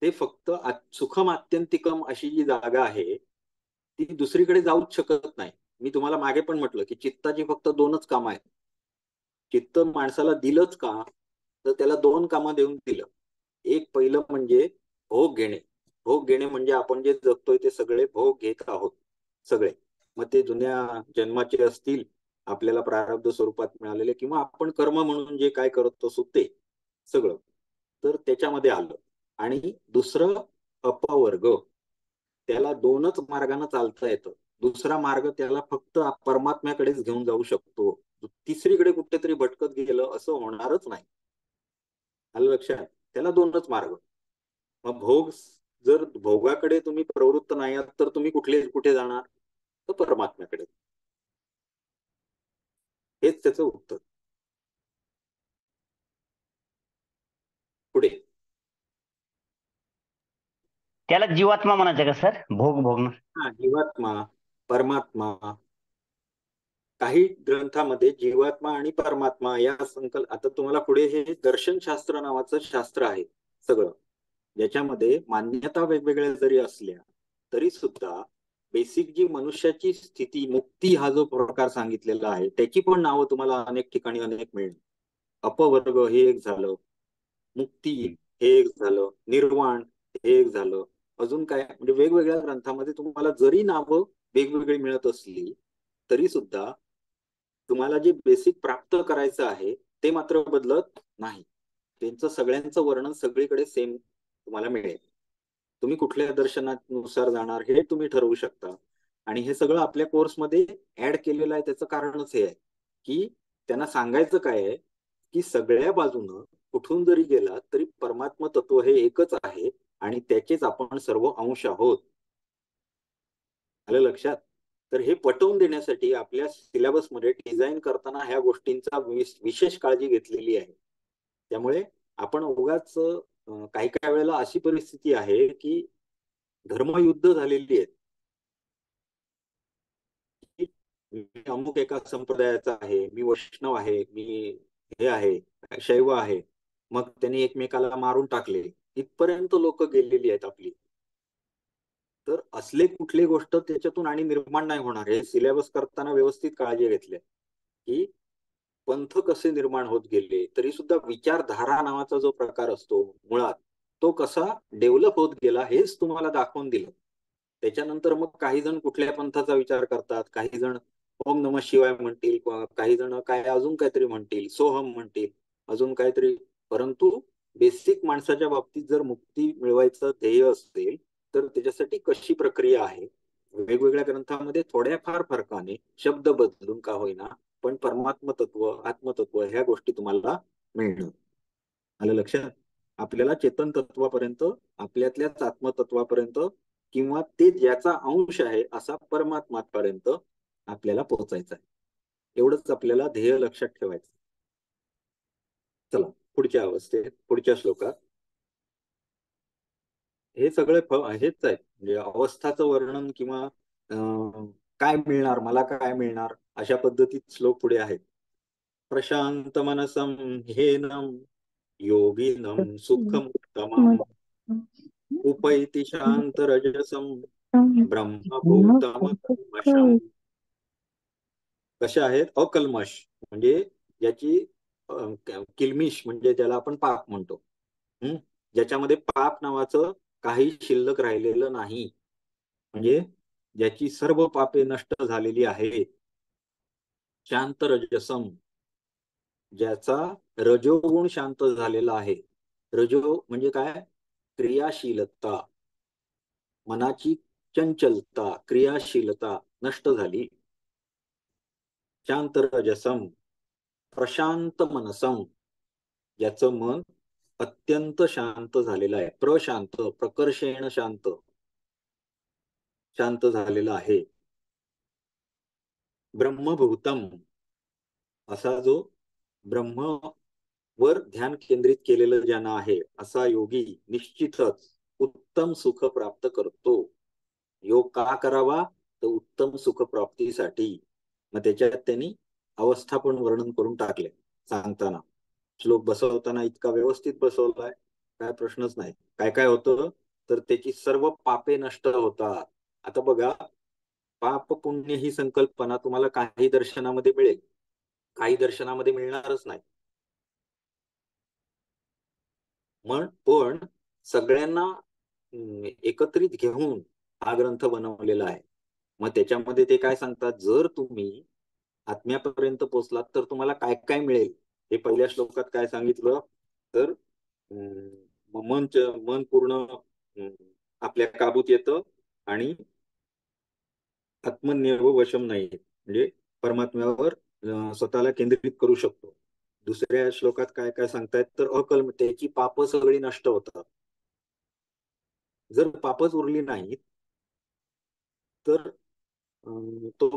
ते फक्त सुखम आत्यंतिकम अशी जी जागा आहे ती दुसरीकडे जाऊच शकत नाही. मी तुम्हाला मागे पण म्हटलं की चित्ताची फक्त दोनच कामं आहेत. चित्त माणसाला दिलंच का, तर त्याला दोन कामं देऊन दिलं. एक पहिलं म्हणजे भोग घेणे. भोग घेणे म्हणजे आपण जे जगतोय ते सगळे भोग घेत आहोत सगळे. मग ते जुन्या जन्माचे असतील, आपल्याला प्रारब्ध स्वरूपात मिळालेले, किंवा आपण कर्म म्हणून जे काय करत असू ते सगळं, तर त्याच्यामध्ये आलं. आणि दुसरं अपवर्ग, त्याला दोनच मार्गाने चालता येतं. दुसरा मार्ग त्याला फक्त परमात्म्याकडेच घेऊन जाऊ शकतो. तिसरीकडे कुठेतरी भटकत गेलं असं होणारच नाही. आलं लक्षात? त्याला दोनच मार्ग. मग भोग, जर भोगाकडे तुम्ही प्रवृत्त नाही आहात तर तुम्ही कुठे जाणार, तर परमात्म्याकडे. हेच त्याचं उत्तर. पुढे त्याला जीवात्मा म्हणायचं का सर? भोग भोगणं. हा, जीवात्मा, परमात्मा. काही ग्रंथामध्ये जीवात्मा आणि परमात्मा या आता तुम्हाला पुढे हे दर्शनशास्त्र नावाचं शास्त्र आहे सगळं, ज्याच्यामध्ये मान्यता वेगवेगळ्या जरी असल्या तरी सुद्धा बेसिक जी मनुष्याची स्थिती, मुक्ती हा जो प्रकार सांगितलेला आहे त्याची पण नावं तुम्हाला अनेक ठिकाणी अनेक मिळेल. अपवर्ग हे एक झालं, मुक्ती हे एक झालं, निर्वाण हे एक झालं. अजून काय म्हणजे वेगवेगळ्या ग्रंथामध्ये तुम्हाला जरी नावं वेगवेगळी मिळत असली तरी सुद्धा तुम्हाला जे बेसिक प्राप्त करायचं आहे ते मात्र बदलत नाही. त्यांचं सगळ्यांचं वर्णन सगळीकडे सेम तुम्हाला मिळेल. तुम्ही कुठल्या दर्शनानुसार जाणार हे तुम्ही ठरवू शकता. आणि हे सगळं आपल्या कोर्समध्ये ऍड केलेलं आहे. त्याचं कारणच हे आहे की त्यांना सांगायचं काय आहे की सगळ्या बाजूनं कुठून जरी गेला तरी परमात्म तत्व हे एकच आहे आणि त्याचेच आपण सर्व अंश आहोत. आलं लक्षात? तर हे पटवून देण्यासाठी आपल्या सिलेबसमध्ये डिझाईन करताना ह्या गोष्टींचा विशेष काळजी घेतलेली आहे. त्यामुळे आपण उगाच काही काही वेळेला अशी परिस्थिती आहे की धर्मयुद्ध झालेली आहेत. मी अमुक एका संप्रदायाचा आहे, मी वैष्णव आहे, मी हे आहे, शैव आहे, मग त्यांनी एकमेकाला मारून टाकले, इथपर्यंत लोक गेलेली आहेत आपली. तर असले कुठली गोष्ट त्याच्यातून आणि निर्माण नाही होणार हे सिलेबस करताना व्यवस्थित काळजी घेतली की पंथ कसे निर्माण होत गेले, तरी सुद्धा विचारधारा नावाचा जो प्रकार असतो मुळात तो कसा डेव्हलप होत गेला हेच तुम्हाला दाखवून दिलं. त्याच्यानंतर मग काही जण कुठल्या पंथाचा विचार करतात, काही जण ओम नमः शिवाय म्हणतील, काही जण काय अजून काहीतरी म्हणतील, सोहम म्हणतील, अजून काहीतरी. परंतु बेसिक माणसाच्या बाबतीत जर मुक्ती मिळवायचं ध्येय असेल तर त्याच्यासाठी कशी प्रक्रिया आहे, वेगवेगळ्या ग्रंथामध्ये थोड्याफार फरकाने शब्द बदलून का होईना पण परमात्म तत्व, आत्मतत्व ह्या गोष्टी तुम्हाला मिळणं. आलं लक्षात? आपल्याला चेतन तत्वापर्यंत, आपल्यातल्याच आत्मतत्वापर्यंत, किंवा ते ज्याचा अंश आहे असा परमात्मापर्यंत आपल्याला पोहोचायचं आहे. एवढंच आपल्याला ध्येय लक्षात ठेवायचं. चला पुढच्या अवस्थेत, पुढच्या श्लोकात हे सगळे हेच आहेत म्हणजे अवस्थाचं वर्णन किंवा काय मिळणार, मला काय मिळणार अशा पद्धतीत श्लोक पुढे आहेत. प्रशांत मनसम हेनम योगिनम सुखमुत्तमम् उपैति शांत रजसम ब्रह्मभूतम कल्मषम. कशा आहेत? अकल्मश म्हणजे ज्याची किलमिश म्हणजे ज्याला आपण पाप म्हणतो, ज्याच्यामध्ये पाप नावाचं काही शिल्लक राहिलेलं नाही, म्हणजे ज्याची सर्व पापे नष्ट झालेली आहेत. शांत रजसम ज्याचा रजोगुण शांत झालेला आहे. रजो म्हणजे काय? क्रियाशीलता, मनाची चंचलता, क्रियाशीलता नष्ट झाली. शांत रजसम, प्रशांत मनसम, ज्याचं मन अत्यंत शांत झालेलं आहे, प्रशांत, प्रकर्षेण शांत, शांत झालेलं आहे. ब्रह्मभूतम, असा जो ब्रह्म वर ध्यान केंद्रित केलेलं ज्यांना आहे असा योगी निश्चितच उत्तम सुख प्राप्त करतो. योग का करावा? तर उत्तम सुख प्राप्तीसाठी. मग त्याच्यात त्यांनी अवस्था पण वर्णन करून टाकले सांगताना. श्लोक बसवताना इतका व्यवस्थित बसवलाय, काय प्रश्नच नाही. काय काय होतं तर त्याची सर्व पापे नष्ट होतात. आता बघा, पाप पुण्य ही संकल्पना तुम्हाला काही दर्शनामध्ये मिळेल, काही दर्शनामध्ये मिळणारच नाही. पण सगळ्यांना एकत्रित घेऊन हा ग्रंथ बनवलेला आहे. मग त्याच्यामध्ये ते काय सांगतात, जर तुम्ही आत्म्यापर्यंत पोहोचलात तर तुम्हाला काय काय मिळेल हे पहिल्या श्लोकात काय सांगितलं तर मन पूर्ण आपल्या काबूत येतं आणि आत्मनिर्भर वशम नाही, म्हणजे परमात्म्यावर स्वतःला केंद्रित करू शकतो. दुसऱ्या श्लोकात काय काय सांगतायत तर अकल्म, त्याची पाप सगळी नष्ट होतात. जर पापच उरली नाही तर तो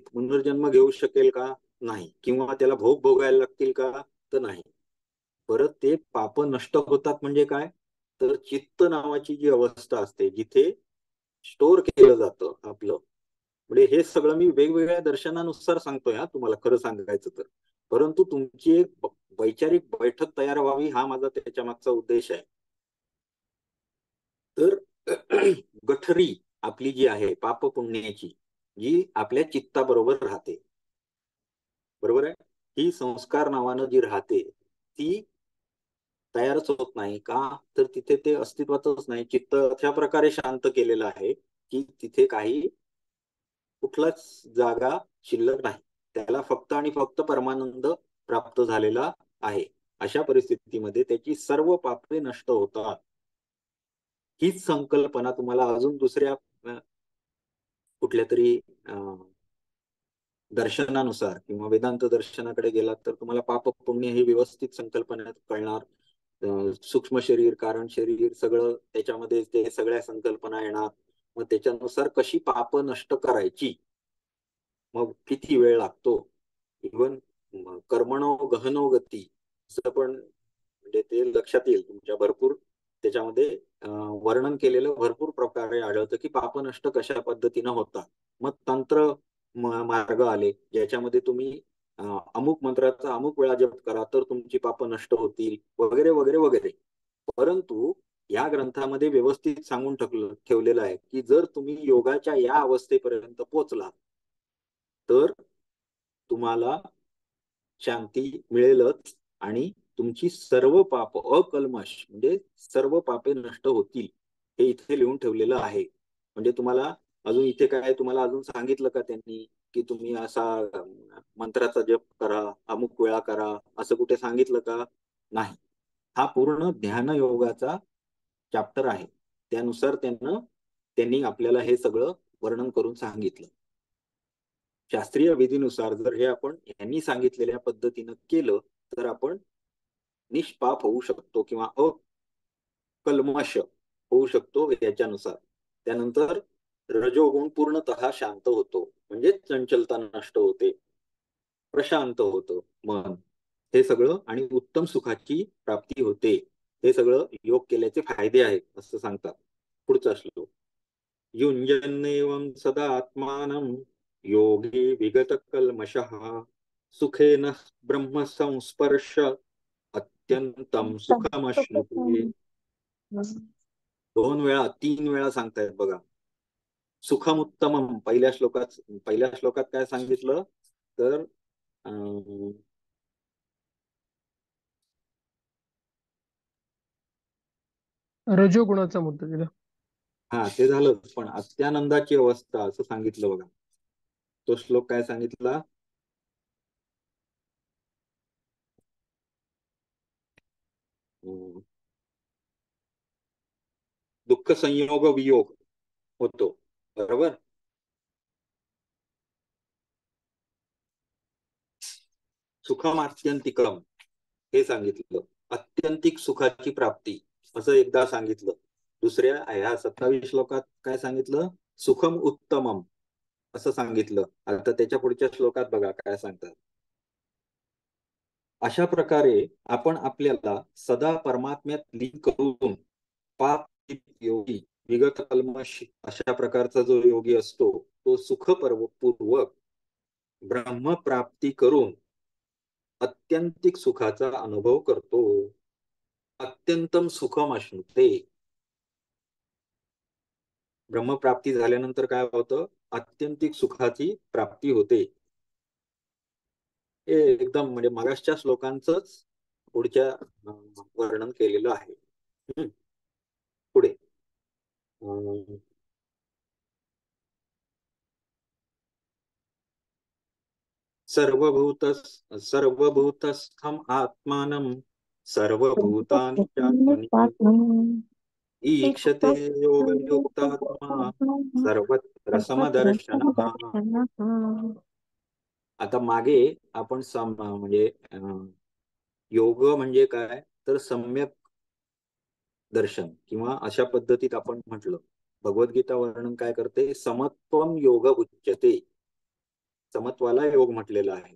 पुनर्जन्म घेऊ शकेल का? नाही. किंवा त्याला भोग भोगायला लागतील का? तर नाही. परत ते पाप नष्ट होतात म्हणजे काय तर चित्त नावाची जी अवस्था असते जिथे स्टोअर केलं जातं आपलं, म्हणजे हे सगळं मी वेगवेगळ्या दर्शनानुसार सांगतोय हा तुम्हाला, खरं सांगायचं तर. परंतु तुमची एक वैचारिक बैठक तयार व्हावी हा माझा त्याच्या मागचा उद्देश आहे. तर गठरी आपली जी आहे पाप पुण्याची, जी आपल्या चित्ताबरोबर राहते, बरोबर आहे, ही संस्कार नावानं जी राहते ती तयारच होत नाही का? तर तिथे ते अस्तित्वातच नाही. चित्त अशा प्रकारे शांत केलेलं आहे की तिथे काही कुठलाच जागा शिल्लक नाही. त्याला फक्त आणि फक्त परमानंद प्राप्त झालेला आहे. अशा परिस्थितीमध्ये त्याची सर्व पापे नष्ट होतात. हीच संकल्पना तुम्हाला अजून दुसऱ्या कुठल्या तरी दर्शनानुसार किंवा वेदांत दर्शनाकडे गेलात तर तुम्हाला पाप पुण्य ही व्यवस्थित संकल्पना कळणार. सूक्ष्म शरीर, कारण शरीर, सगळं त्याच्यामध्ये ते सगळ्या संकल्पना येणार. मग त्याच्यानुसार कशी पाप नष्ट करायची, मग किती वेळ लागतो, इव्हन कर्मणो गहनो गती असं पण, म्हणजे ते लक्षात येईल तुमच्या. भरपूर त्याच्यामध्ये वर्णन केलेलं भरपूर प्रकारे आढळतं की पाप नष्ट कशा पद्धतीनं होतात. मग तंत्र मार्ग आले ज्याच्यामध्ये तुम्ही अमुक मंत्राचा अमुक वेळा जप करा तर तुमची पाप नष्ट होतील, वगैरे वगैरे वगैरे. परंतु या ग्रंथामध्ये व्यवस्थित सांगून ठेवलेलं आहे की जर तुम्ही योगाच्या या अवस्थेपर्यंत पोहोचला तर तुम्हाला शांती मिळेलच आणि तुमची सर्व पाप अकल्मश म्हणजे सर्व पापे नष्ट होतील, हे इथे लिहून ठेवलेलं आहे. म्हणजे तुम्हाला अजून इथे काय तुम्हाला अजून सांगितलं का त्यांनी की तुम्ही असा मंत्राचा जप करा, अमुक वेळा करा, असं कुठे सांगितलं का? नाही. हा पूर्ण ध्यान योगाचा चॅप्टर आहे. त्यानुसार त्यांनी आपल्याला हे सगळं वर्णन करून सांगितलं. शास्त्रीय विधीनुसार जर हे आपण यांनी सांगितलेल्या पद्धतीनं केलं तर आपण निष्पाप होऊ शकतो किंवा अकल्मश होऊ शकतो याच्यानुसार. त्यानंतर रजोगुण पूर्णतः शांत होतो, म्हणजे चंचलता नष्ट होते, प्रशांत होतं मन, हे सगळं, आणि उत्तम सुखाची प्राप्ती होते. हे सगळं योग केल्याचे फायदे आहेत असं सांगतात. पुढचा श्लोक. युञ्जन्नेवं सदा आत्मानं योगी विगत कल्मषः सुखेन ब्रह्म संस्पर्श अत्यंतम सुखमश्नुते. 2 वेळा 3 वेळा सांगतायत बघा. सुखमुत्तमम पहिल्या श्लोकात काय सांगितलं तर रजोगुणाचा मुद्दा दिला. हा ते झालं, पण अत्यानंदाची अवस्था असं सांगितलं बघा. तो श्लोक काय सांगितला? दुःख संयोग वियोग होतो, बरोबर. सुखम आत्यंतिकम हे सांगितलं, अत्यंतिक सुखाची प्राप्ती असं एकदा सांगितलं. दुसऱ्या ह्या 27 श्लोकात काय सांगितलं, सुखम उत्तमम असं सांगितलं. आता त्याच्या पुढच्या श्लोकात बघा काय सांगतात. अशा प्रकारे आपण आपल्याला सदा परमात्म्यात लीन करून पाप योगी विगत कल्मश अशा प्रकारचा जो योगी असतो तो सुखपूर्वक ब्रह्मप्राप्ती करून अत्यंतिक सुखाचा अनुभव करतो. अत्यंतम सुखम अश्नुते. ब्रह्मप्राप्ती झाल्यानंतर काय होतं, अत्यंतिक सुखाची प्राप्ती होते. हे एकदम म्हणजे मगाशच्या श्लोकांचंच पुढच्या वर्णन केलेलं आहे. पुढे सर्वभूतस्थम आत्मानं सर्वभूतानि चात्मनि ईक्षते योगयुक्तात्मा सर्वत्र समदर्शनः. आता मागे आपण म्हणजे योग म्हणजे काय तर सम्यक दर्शन किंवा अशा पद्धतीत आपण म्हटलं. भगवद्गीता वर्णन काय करते, समत्वम योग उच्यते. समत्वाला योग म्हटलेला आहे.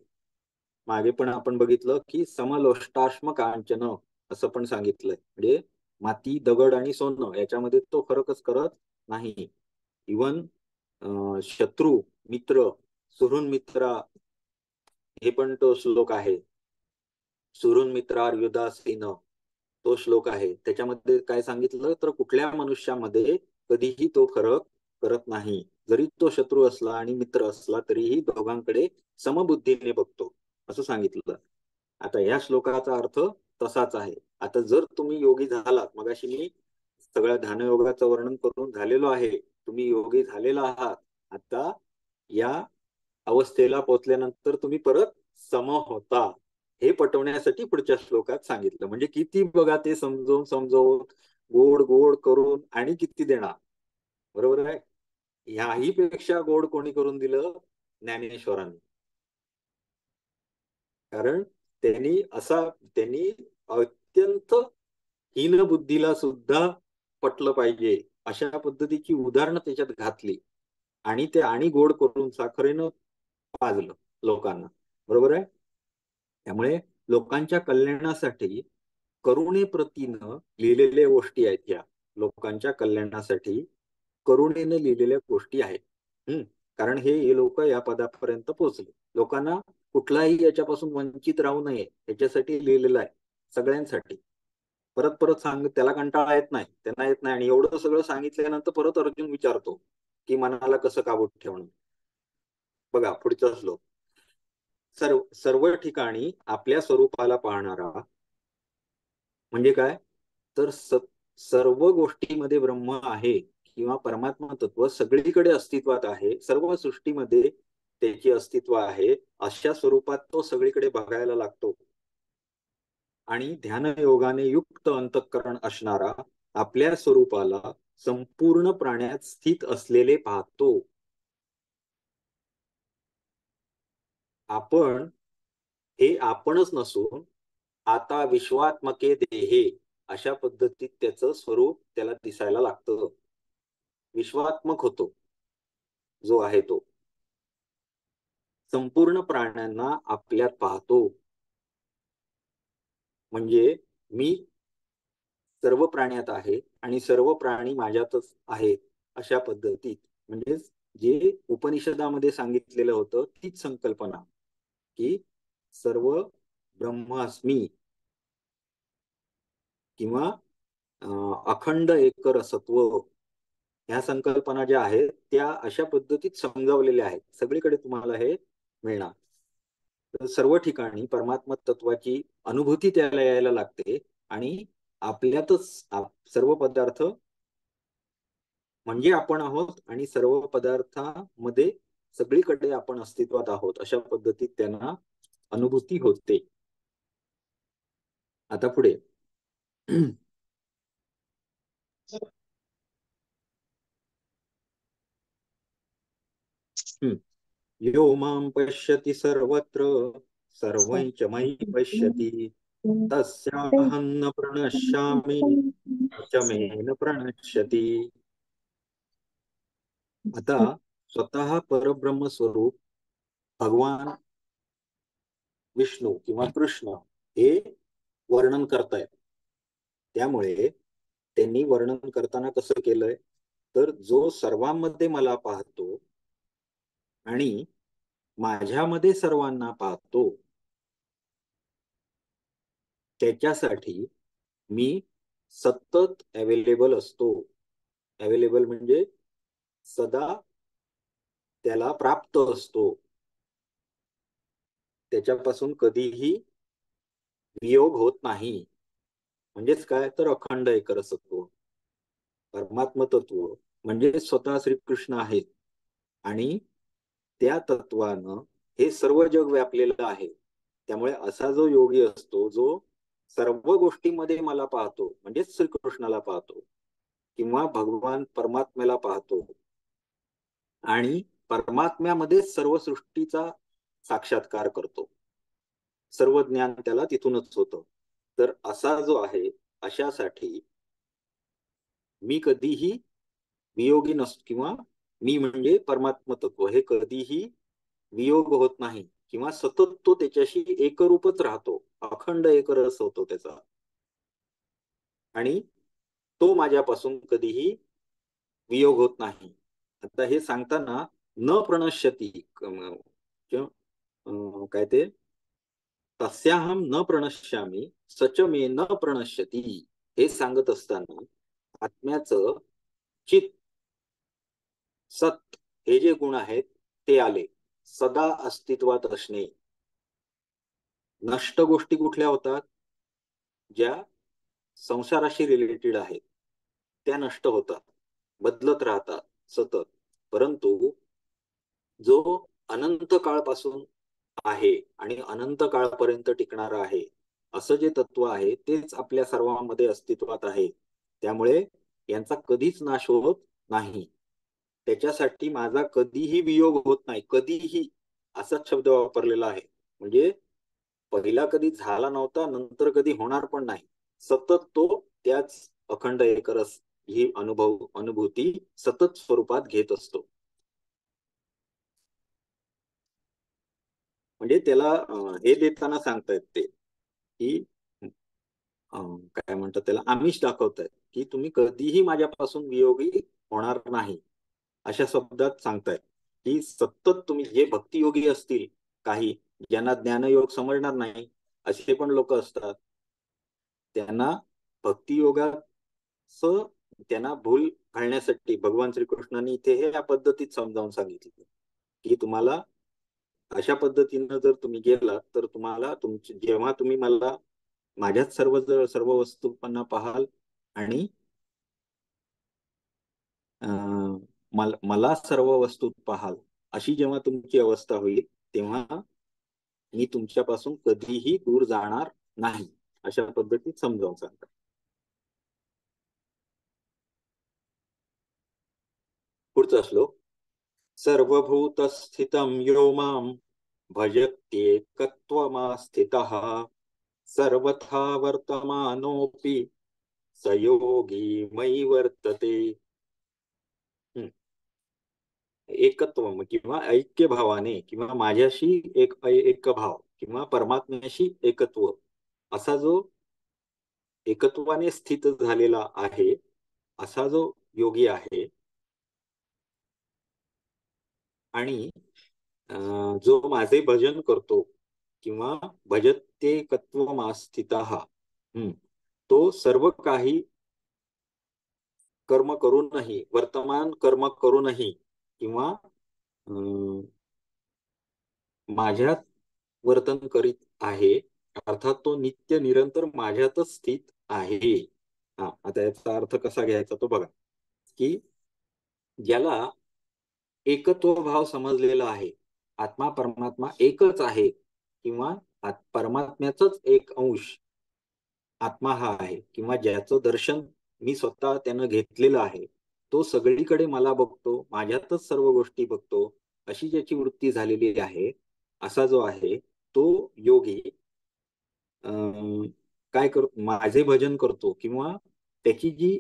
मागे पण आपण बघितलं की समलोष्टाश्म कांचन असं पण सांगितलंय. म्हणजे माती दगड आणि सोनं याच्यामध्ये तो फरकच करत नाही. इवन शत्रू मित्र सुहृन मित्रा हे पण तो श्लोक आहे. सुहृन मित्रार युदासीन तो श्लोक आहे. त्याच्यामध्ये काय सांगितलं तर कुठल्या मनुष्यामध्ये कधीही तो फरक करत नाही. जरी तो शत्रू असला आणि मित्र असला तरीही दोघांकडे समबुद्धीने बघतो असं सांगितलं. आता या श्लोकाचा अर्थ तसाच आहे. आता जर तुम्ही योगी झालात, मगाशी मी सगळ्या ध्यानयोगाचं वर्णन करून झालेलो आहे, तुम्ही योगी झालेला आहात. आता या अवस्थेला पोहोचल्यानंतर तुम्ही परत सम होता हे पटवण्यासाठी पुढच्या श्लोकात सांगितलं. म्हणजे किती बघा ते समजवून समजवून गोड गोड करून आणि किती देणार, बरोबर आहे. ह्याही पेक्षा गोड कोणी करून दिलं, ज्ञानेश्वरांनी. कारण त्यांनी अत्यंत हीन बुद्धीला सुद्धा पटलं पाहिजे अशा पद्धतीची उदाहरणं त्याच्यात घातली आणि ते आणि गोड करून साखरेनं पाजलं लोकांना, बरोबर आहे. त्यामुळे लोकांच्या कल्याणासाठी करुणेप्रतीनं लिहिलेल्या गोष्टी आहेत. या लोकांच्या कल्याणासाठी करुणेनं लिहिलेल्या गोष्टी आहेत. कारण हे लोक या पदापर्यंत पोहोचले. लोकांना कुठलाही याच्यापासून वंचित राहू नये याच्यासाठी लिहिलेलं आहे, सगळ्यांसाठी. परत परत सांग, त्याला कंटाळा येत नाही, त्यांना येत नाही. आणि एवढं सगळं सांगितल्यानंतर परत अर्जुन विचारतो की मनाला कसं काबूत ठेवणं. बघा पुढचा श्लोक. सर्व ठिकाणी आपल्या स्वरूपाला पाहणारा म्हणजे काय तर सर्व गोष्टीमध्ये ब्रह्म आहे किंवा परमात्मा तत्व सगळीकडे अस्तित्वात आहे, सर्व सृष्टीमध्ये त्याचे अस्तित्व आहे, अशा स्वरूपात तो सगळीकडे बघायला लागतो. आणि ध्यानयोगाने युक्त अंतःकरण असणारा आपल्या स्वरूपाला संपूर्ण प्राण्यात स्थित असलेले पाहतो. आपण हे आपणच नसून आता विश्वात्मके देहे अशा पद्धतीत त्याचं स्वरूप त्याला दिसायला लागतं. विश्वात्मक होतो जो आहे तो, संपूर्ण प्राण्यांना आपल्यात पाहतो. म्हणजे मी सर्व प्राण्यात आहे आणि सर्व प्राणी माझ्यातच आहेत अशा पद्धतीत. म्हणजे जे उपनिषदामध्ये सांगितलेलं होतं तीच संकल्पना की सर्व ब्रह्मास्मी किंवा अखंड एकरसत्व ह्या संकल्पना ज्या आहेत त्या अशा पद्धतीत समजावलेल्या आहेत. सगळीकडे तुम्हाला हे मिळणार. तर सर्व ठिकाणी परमात्मा तत्वाची अनुभूती त्याला यायला लागते आणि आपल्यातच सर्व पदार्थ म्हणजे आपण आहोत आणि सर्व पदार्थामध्ये सगळीकडे आपण अस्तित्वात आहोत अशा पद्धतीत त्यांना अनुभूती होते. आता पुढे यो मां पश्यति सर्वत्र सर्वं च मयि पश्यति तस्याहं न प्रणश्यामि च मे न प्रणश्यति. आता स्वतः परब्रह्म स्वरूप भगवान विष्णू किंवा कृष्ण हे वर्णन करतायत. त्यामुळे त्यांनी वर्णन करताना कसं केलंय, तर जो सर्वांमध्ये मला पाहतो आणि माझ्यामध्ये सर्वांना पाहतो, त्याच्यासाठी मी सतत अवेलेबल असतो. अवेलेबल म्हणजे सदा त्याला प्राप्त असतो, त्याच्यापासून कधीही वियोग होत नाही. म्हणजेच काय, तर अखंड एकरसत्व, परमात्म तत्व म्हणजे स्वतः श्रीकृष्ण आहेत आणि त्या तत्वानं हे सर्व जग व्यापलेलं आहे. त्यामुळे असा जो योगी असतो जो सर्व गोष्टींमध्ये मला पाहतो, म्हणजेच श्रीकृष्णाला पाहतो किंवा भगवान परमात्म्याला पाहतो आणि परमात्म्यामध्ये सर्व सृष्टीचा साक्षात्कार करतो, सर्व ज्ञान त्याला तिथूनच होतं. तर असा जो आहे, अशासाठी मी कधीही वियोगी नसतो किंवा मी म्हणजे परमात्म तत्व हे कधीही वियोग होत नाही किंवा सतत तो त्याच्याशी एकरूपच राहतो, अखंड एकरस होतो त्याचा, आणि तो माझ्यापासून कधीही वियोग होत नाही. आता हे सांगताना न प्रणश्यती काय ते, तस्याहम न प्रणश्यामी सच मे न प्रणश्यती, हे सांगत असताना आत्म्याचं चित सत हे जे गुण आहेत ते आले. सदा अस्तित्वात असणे. नष्ट गोष्टी कुठल्या होतात, ज्या संसाराशी रिलेटेड आहेत, त्या नष्ट होतात, बदलत राहतात सतत. परंतु जो अनंत काळपासून आहे आणि अनंत काळापर्यंत टिकणारा आहे असं जे तत्व आहे तेच आपल्या सर्वांमध्ये अस्तित्वात आहे. त्यामुळे यांचा कधीच नाश होत नाही. त्याच्यासाठी माझा कधीही वियोग होत नाही. कधीही असाच शब्द वापरलेला आहे. म्हणजे पहिला कधी झाला नव्हता, नंतर कधी होणार पण नाही. सतत तो त्याच अखंड एकरस ही अनुभूती सतत स्वरूपात घेत असतो. म्हणजे त्याला हे देताना सांगतायत ते की काय म्हणतात त्याला, आमिष दाखवतायत की तुम्ही कधीही माझ्यापासून वियोगी होणार नाही, अशा शब्दात सांगतायत की सतत तुम्ही जे भक्तियोगी असतील, काही ज्यांना ज्ञानयोग समजणार नाही असे पण लोक असतात, त्यांना भक्तियोगाच त्यांना भूल घालण्यासाठी भगवान श्रीकृष्णांनी इथे हे या पद्धतीत समजावून सांगितलं की तुम्हाला अशा पद्धतीनं जर तुम्ही गेलात तर तुम्हाला जेव्हा तुम्ही मला माझ्यात सर्व वस्तूंना पाहाल आणि मला सर्व वस्तू पाहाल, अशी जेव्हा तुमची अवस्था होईल तेव्हा मी तुमच्यापासून कधीही दूर जाणार नाही, अशा पद्धतीत समजावून सांगतात. पुढचा श्लोक, सर्वभूतस्थितं यो मां भजत्येकत्वमास्थितः सर्वथा वर्तमानोऽपि स योगी मयि वर्तते. एकत्व किंवा ऐक्य भावाने किंवा माझ्याशी एक भाव किंवा परमात्म्याशी एकत्व, असा जो एकत्वाने स्थित झालेला आहे असा जो योगी आहे आणि जो माझे भजन करतो किंवा भजते कत्वमास्थितः, तो सर्व काही कर्म करूनही, वर्तमान कर्म करूनही किंवा माझ्यात वर्तन करीत आहे, अर्थात तो नित्य निरंतर माझ्यातच स्थित आहे. आता याचा अर्थ कसा घ्यायचा तो बघा, की ज्याला एकत्व भाव समजलेला आहे, आत्मा परमात्मा एकच आहे किंवा परमात्म्याचंच एक अंश आत्मा हा आहे, किंवा ज्याचं दर्शन मी स्वतः त्यानं घेतलेलं आहे, तो सगळीकडे मला बघतो, माझ्यातच सर्व गोष्टी बघतो, अशी ज्याची वृत्ती झालेली आहे, असा जो आहे तो योगी काय करतो, माझे भजन करतो किंवा त्याची जी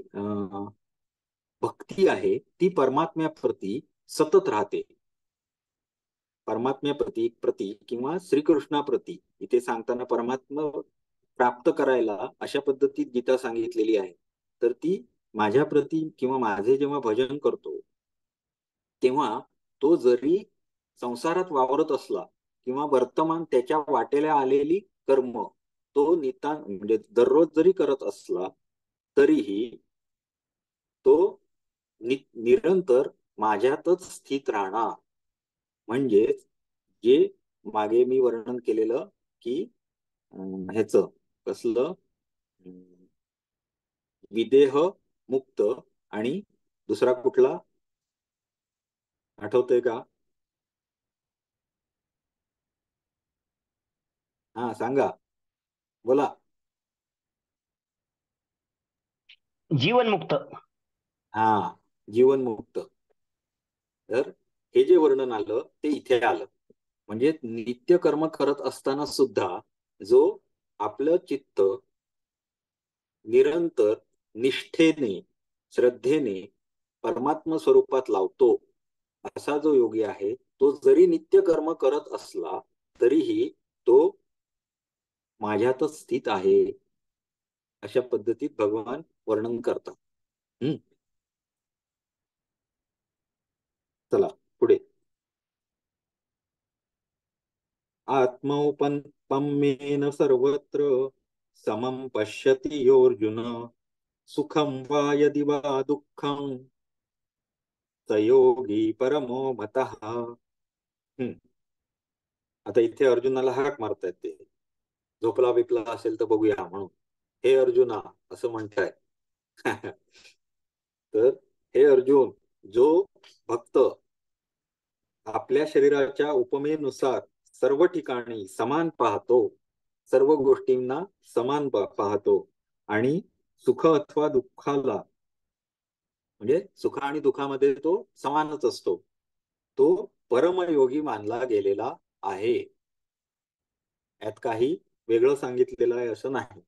भक्ती आहे ती परमात्म्याप्रती सतत राहते. परमात्म्याप्रती प्रती किंवा श्रीकृष्णाप्रती, इथे सांगताना परमात्मा प्राप्त करायला अशा पद्धतीत गीता सांगितलेली आहे. तर ती माझ्या प्रती किंवा माझे जेव्हा भजन करतो तेव्हा तो जरी संसारात वावरत असला किंवा वर्तमान त्याच्या वाटेला आलेली कर्म तो म्हणजे दररोज जरी करत असला तरीही तो निरंतर माझ्यातच स्थित राहणार. म्हणजेच जे मागे मी वर्णन केलेलं की ह्याच कसलं विदेह मुक्त आणि दुसरा कुठला आठवतोय का? हा सांगा, बोला. जीवनमुक्त. हा, जीवनमुक्त. तर हे जे वर्णन आलं ते इथे आलं. म्हणजे नित्य कर्म करत असताना सुद्धा जो आपलं चित्त निरंतर निष्ठेने श्रद्धेने परमात्म स्वरूपात लावतो असा जो योगी आहे तो जरी नित्य कर्म करत असला तरीही तो माझ्यातच स्थित आहे, अशा पद्धतीत भगवान वर्णन करतात. चला पुढे. आत्मौपम्येन सर्वत्र समं पश्यति योऽर्जुन सुखं वा यदि वा दुःखं स योगी परमो मतः. आता इथे अर्जुनाला हाक मारतायत ते, झोपला बिपला असेल तर बघूया म्हणून. हे अर्जुना असं म्हणताय. तर हे अर्जुन, जो भक्त आपल्या शरीराच्या उपमेनुसार सर्व ठिकाणी समान पाहतो, सर्व गोष्टींना समान पाहतो आणि सुख अथवा दुःखाला म्हणजे सुख आणि दुःखामध्ये तो समानच असतो, तो परमयोगी मानला गेलेला आहे. यात काही वेगळं सांगितलेलं आहे असं नाही.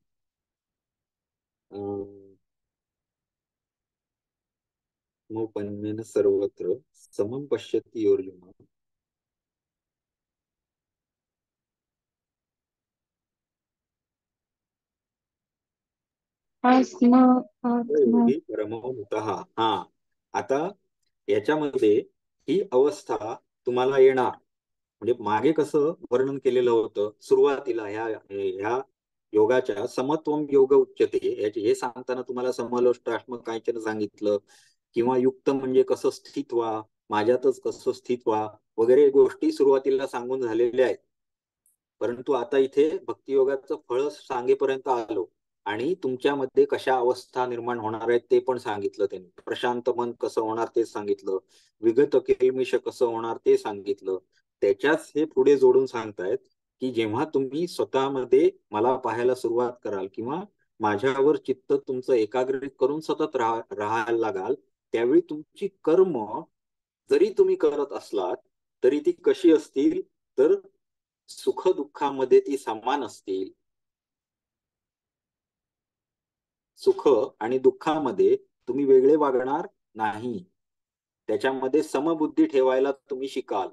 मौपम्येन सर्वत्र समं पश्यति अर्जुन. योगी परमो मतः. हा, आता याच्यामध्ये ही अवस्था तुम्हाला येणार. म्हणजे मागे कसं वर्णन केलेलं होतं सुरुवातीला ह्या योगाच्या समत्वम योग उच्यते हे सांगताना तुम्हाला समलोष्टाश्म कायचन सांगितलं, किंवा युक्त म्हणजे कसं स्थित व्हा, माझ्यातच कसं स्थित व्हा वगैरे गोष्टी सुरुवातीला सांगून झालेल्या आहेत. परंतु आता इथे भक्तियोगाचं फळ सांगेपर्यंत आलो आणि तुमच्यामध्ये कशा अवस्था निर्माण होणार आहेत ते पण सांगितलं त्यांनी. प्रशांत मन कसं होणार ते सांगितलं, विगत किल्मिष कसं होणार ते सांगितलं. त्याच्याच हे पुढे जोडून सांगतायत की जेव्हा तुम्ही स्वतःमध्ये मला पाहायला सुरुवात कराल किंवा माझ्यावर चित्त तुमचं एकाग्रित करून सतत राहायला लागाल, त्यावेळी तुमची कर्म जरी तुम्ही करत असलात तरी ती कशी असतील तर सुख दुःखामध्ये ती समान असतील. सुख आणि दुःखामध्ये तुम्ही वेगळे वागणार नाही, त्याच्यामध्ये समबुद्धी ठेवायला तुम्ही शिकाल.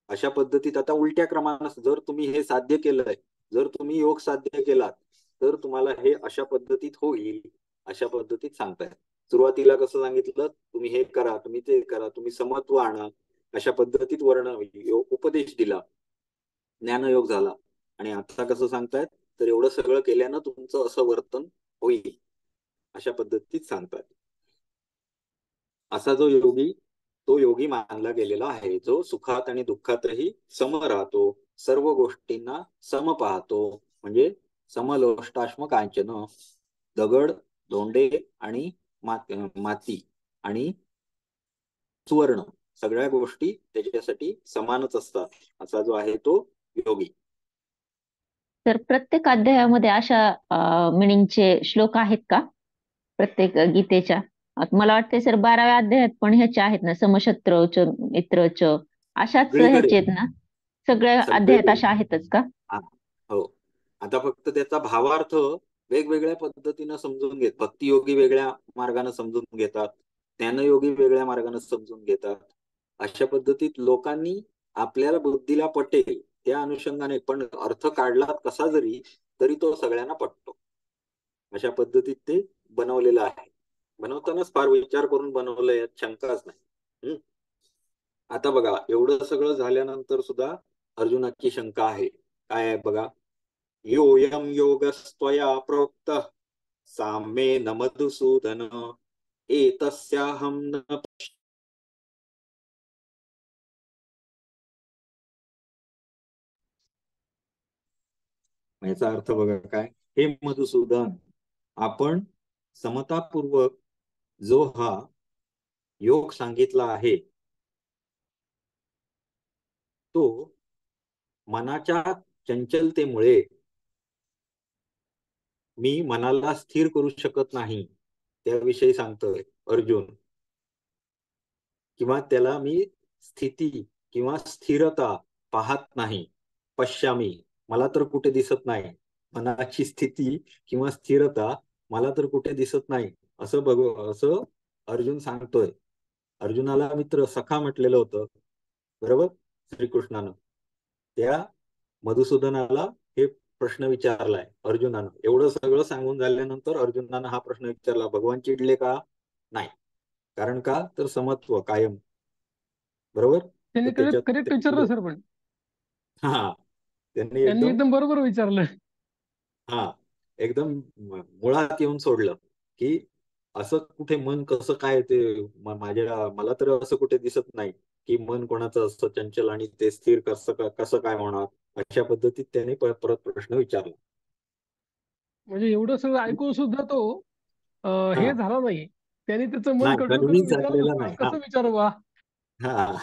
अशा पद्धतीत आता उलट्या क्रमानं जर तुम्ही हे साध्य केलंय, जर तुम्ही योग साध्य केलात तर तुम्हाला हे अशा पद्धतीत होईल, अशा पद्धतीत सांगतायत. सुरुवातीला कसं सांगितलं, तुम्ही हे करा, तुम्ही ते करा, तुम्ही समत्व आणा, अशा पद्धतीत उपदेश दिला, ज्ञानयोग झाला. आणि आता कसं सांगतायत तर एवढं सगळं केल्यानं तुमचं असं वर्तन होईल, अशा पद्धतीत सांगतात. असा जो योगी तो योगी मानला गेलेला आहे, जो सुखात आणि दुःखातही सम राहतो, सर्व गोष्टींना सम पाहतो. म्हणजे समलोष्टाश्म कांचन, दगड धोंडे आणि माती आणि सुवर्ण सगळ्या गोष्टी त्याच्यासाठी समानच असतात, असा जो आहे तो योगी. तर प्रत्येक अध्यायामध्ये अशा मिनिंगचे श्लोक आहेत का प्रत्येक गीतेच्या? आता मला वाटतंय सर 12व्या अध्यायात पण ह्याचे आहेत ना, समशत्रच मित्रच अशाच सगळीकडे ह्याचे आहेत ना, सगळ्या अध्यायात सगळीकडे अशा आहेतच का? हा, हो. आता फक्त त्याचा भावार्थ वेगवेगळ्या पद्धतीनं समजून घेत. भक्तियोगी वेगळ्या मार्गाने समजून घेतात, ज्ञानयोगी वेगळ्या मार्गाने समजून घेतात. अशा पद्धतीत लोकांनी आपल्याला बुद्धीला पटेल त्या अनुषंगाने पण अर्थ काढला कसा जरी तरी तो सगळ्यांना पटतो. अशा पद्धतीत ते बनवलेलं आहे. बनवतानाच फार विचार करून बनवलंय यात शंकाच नाही. हम्म. आता बघा, एवढं सगळं झाल्यानंतर सुद्धा अर्जुनाची शंका आहे. काय आहे बघा. योऽयं योगस्त्वया प्रोक्तः साम्येन मधुसूदन एतस्याहं न याचा अर्थ बघा काय. हे मधुसूदन, आपण समतापूर्वक जो हा योग सांगितला आहे तो मनाच्या चंचलतेमुळे मी मनाला स्थिर करू शकत नाही त्याविषयी सांगतोय अर्जुन. किंवा त्याला मी स्थिती किंवा स्थिरता पाहत नाही. पश्यामी, मला तर कुठे दिसत नाही. मनाची स्थिती किंवा स्थिरता मला तर कुठे दिसत नाही असं अर्जुन सांगतोय. अर्जुनाला मित्र सखा म्हटलेलं होतं, बरोबर, श्रीकृष्णानं. त्या मधुसूदनाला हे प्रश्न विचारलाय अर्जुनानं. एवढं सगळं सांगून झाल्यानंतर अर्जुनानं हा प्रश्न विचारला. भगवान चिडले का? नाही. कारण का तर समत्व कायम, बरोबर. तर त्यांनी करेक्ट करेक्ट विचारलं त्याच्यात सर, पण हा, त्यांनी त्यांनी एकदम एकदम बरोबर विचारलं. हा एकदम मुळात येऊन सोडलं की असं कुठे मन कसं काय ते मला तर असं कुठे दिसत नाही की मन कोणाचं असं चंचल आणि ते स्थिर कसं काय होणार. अशा पद्धतीत त्याने परत प्रश्न विचारला. म्हणजे एवढं सगळं ऐकून सुद्धा तो हा, हे झाला नाही. त्यांनी त्याचं मन नाही, कंट्रोल करून कन्व्हिन्स विचारत झालेला असतो, नाही. कसं विचारवा. हा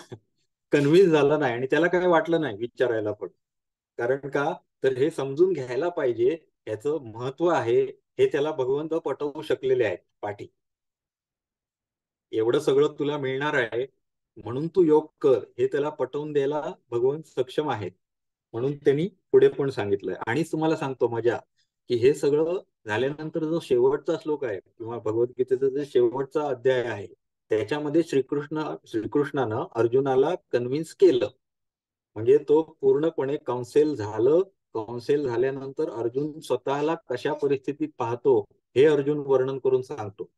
कन्व्हिन्स झाला नाही आणि त्याला काय वाटलं नाही विचारायला पण. कारण का तर हे समजून घ्यायला पाहिजे, याचं महत्व आहे हे त्याला भगवंत पटवू शकलेले आहेत पाठी. एवढं सगळं तुला मिळणार आहे म्हणून तू योग कर हे त्याला पटवून द्यायला भगवंत सक्षम आहेत. म्हणून त्यांनी पुढे पण सांगितलंय. आणि तुम्हाला सांगतो मजा की हे सगळं झाल्यानंतर जो शेवटचा श्लोक आहे किंवा भगवद्गीतेचा जो शेवटचा अध्याय आहे त्याच्यामध्ये श्रीकृष्णानं अर्जुनाला कन्व्हिन्स केलं. म्हणजे तो पूर्णपणे काउन्सेल झाल्यानंतर अर्जुन स्वतःला कशा परिस्थितीत पाहतो हे अर्जुन वर्णन करून सांगतो.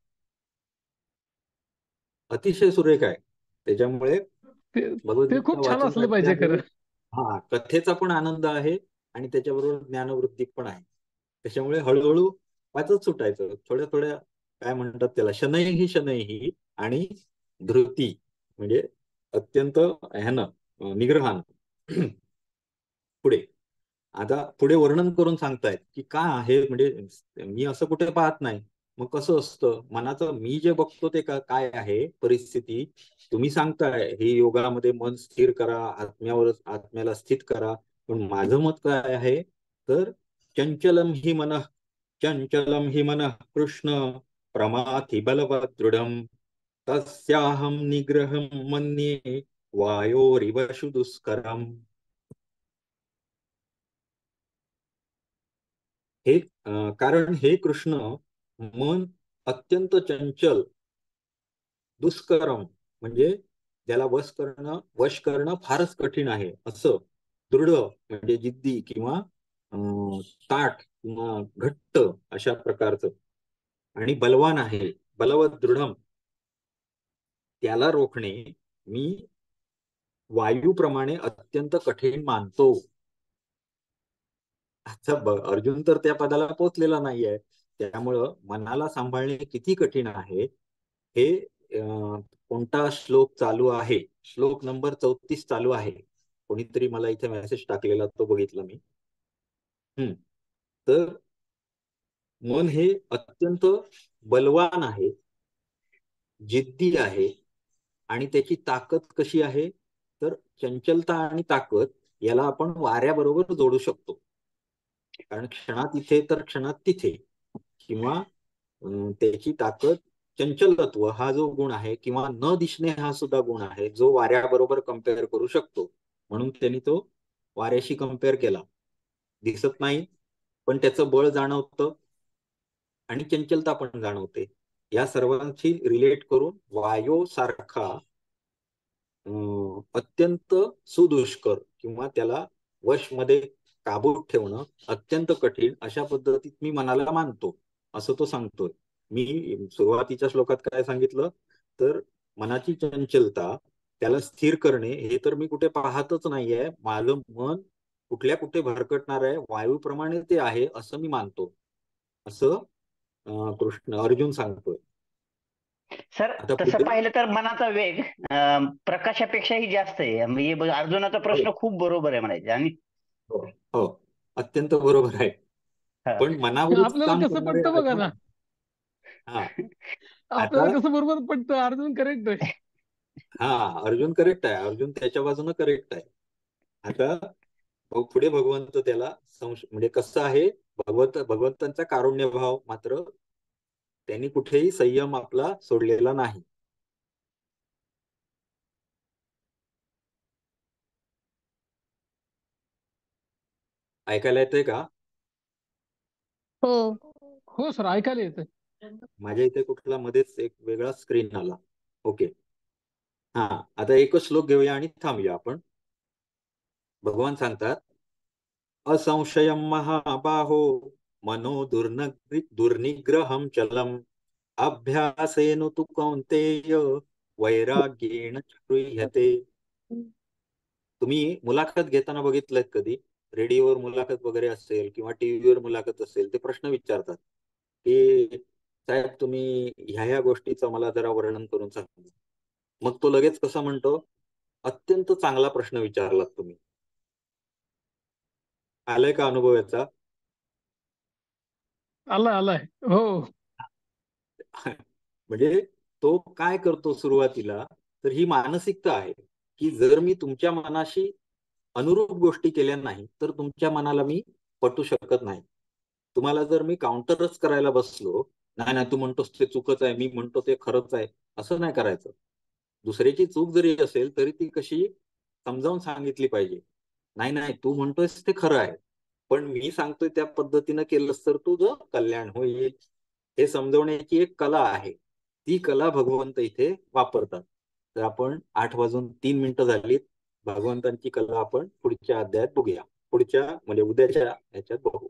अतिशय सुरेख आहे. त्याच्यामुळे ते ते भगवद्गीता खूप छान असलं वाचन पाहिजे खरं. हा कथेचा पण आनंद आहे आणि त्याच्याबरोबर ज्ञानवृत्ती पण आहे. त्याच्यामुळे हळूहळू वाचत सुटायचं. थोड्या थोड्या काय म्हणतात त्याला, शनैही आणि धृती म्हणजे अत्यंत ह्यानं निग्रहानं पुढे. आता पुढे वर्णन करून सांगतायत की का आहे, म्हणजे मी असं कुठे पाहत नाही. मग कसं असतं मनाचं, मी जे बघतो ते काय आहे परिस्थिती. तुम्ही सांगताय ही योगामध्ये मन स्थिर करा, आत्म्याला स्थित करा. पण माझं मत काय आहे तर चंचलम हि मनः कृष्ण प्रमाथि बलवत् दृढम तस्याहं निग्रहं मन्ये वायोरिव दुष्करम. हे कारण हे कृष्ण मन अत्यंत चंचल, दुष्करम म्हणजे ज्याला वश करणं फारच कठीण आहे असं, दृढ म्हणजे जिद्दी किंवा ताठ किंवा घट्ट अशा प्रकारचं, आणि बलवान आहे, बलवत दृढम, त्याला रोखणे मी वायूप्रमाणे अत्यंत कठीण मानतो. आता अर्जुन तर त्या पदाला पोचलेला नाहीये. त्यामुळं मनाला सांभाळणे किती कठीण आहे हे कोणता श्लोक चालू आहे, श्लोक नंबर 34 चालू आहे. कोणीतरी मला इथे मेसेज टाकलेला तो बघितला मी. तर मन हे अत्यंत बलवान आहे, जिद्दी आहे, आणि त्याची ताकद कशी आहे तर चंचलता आणि ताकद याला आपण वाऱ्याबरोबर जोडू शकतो. कारण क्षणात इथे तर क्षणात तिथे, किंवा त्याची ताकद चंचलत्व हा जो गुण आहे किंवा न दिसणे हा सुद्धा गुण आहे, जो वाऱ्याबरोबर कम्पेअर करू शकतो. म्हणून त्यांनी तो वाऱ्याशी कम्पेअर केला. दिसत नाही पण त्याचं बळ जाणवतं आणि चंचलता पण जाणवते. या सर्वांची रिलेट करून वायू सारखा अत्यंत सुदुष्कर किंवा त्याला वशमध्ये काबूत ठेवणं अत्यंत कठीण अशा पद्धतीत मी मनाला मानतो, असं तो सांगतोय. मी सुरुवातीच्या श्लोकात काय सांगितलं, तर मनाची चंचलता त्याला स्थिर करणे हे तर मी कुठे पाहतच नाहीये. माझं मन कुठल्या कुठे भरकटणार आहे, वायूप्रमाणे ते आहे असं मी मानतो, असं कृष्ण अर्जुन सांगतोय. सर आता तसं पुढे पाहिलं तर मनाचा वेग प्रकाशापेक्षाही जास्त आहे. म्हणजे अर्जुनाचा हो प्रश्न खूप बरोबर आहे म्हणायचे. आणि हो हो, अत्यंत बरोबर आहे. हा. पण मनावरच आपल्याला काम कसं करणारे पडतं बघा ना, अर्जुन. हा आता आपल्याला कसं बरोबर पडतं, अर्जुन करेक्ट आहे. हा अर्जुन करेक्ट आहे, अर्जुन त्याच्या बाजूने करेक्ट आहे. आता पुढे भगवंत त्याला म्हणजे कसं आहे, भगवंतांचा कारुण्य भाव मात्र त्यांनी कुठेही संयम आपला सोडलेला नाही. ऐकायला येतंय का? हो. हो सर, ऐकायला येतं. माझ्या इथे कुठला मध्येच एक वेगळा स्क्रीन आला. ओके. हा, आता एकच श्लोक घेऊया आणि थांबूया आपण. भगवान सांगतात, असंशयम महाबाहो मनो दुर्निग्रहम चलम अभ्यासेन तु कौन्तेय वैराग्येण च गृह्यते. तुम्ही मुलाखत घेताना बघितलंय कधी? रेडिओवर मुलाखत वगैरे असेल किंवा टीव्हीवर मुलाखत असेल, ते प्रश्न विचारतात की साहेब तुम्ही ह्या ह्या गोष्टीचं मला जरा वर्णन करून सांगा. मग तो लगेच कसा म्हणतो, अत्यंत चांगला प्रश्न विचारलात तुम्ही. आलाय का अनुभव याचा? आलाय हो. म्हणजे तो काय करतो सुरुवातीला, तर ही मानसिकता आहे की जर मी तुमच्या मनाशी अनुरूप गोष्टी केल्या नाही तर तुमच्या मनाला मी पटू शकत नाही. तुम्हाला जर मी काउंटरच करायला बसलो, नाही नाही तू म्हणतोस ते चुकच आहे, मी म्हणतो ते खरंच आहे, असं नाही करायचं. दुसऱ्याची चूक जरी असेल तरी ती कशी समजावून सांगितली पाहिजे. नाही नाही तू म्हणतोयस ते खरं आहे, पण मी सांगतोय त्या पद्धतीनं केलंस तर तुझं कल्याण होईल. हे समजवण्याची एक कला आहे. ती कला भगवंत इथे वापरतात. तर आपण 8:03 झालीत. भगवंतांची कला आपण पुढच्या अध्यायात बघूया. पुढच्या म्हणजे उद्याच्या ह्याच्यात बघू.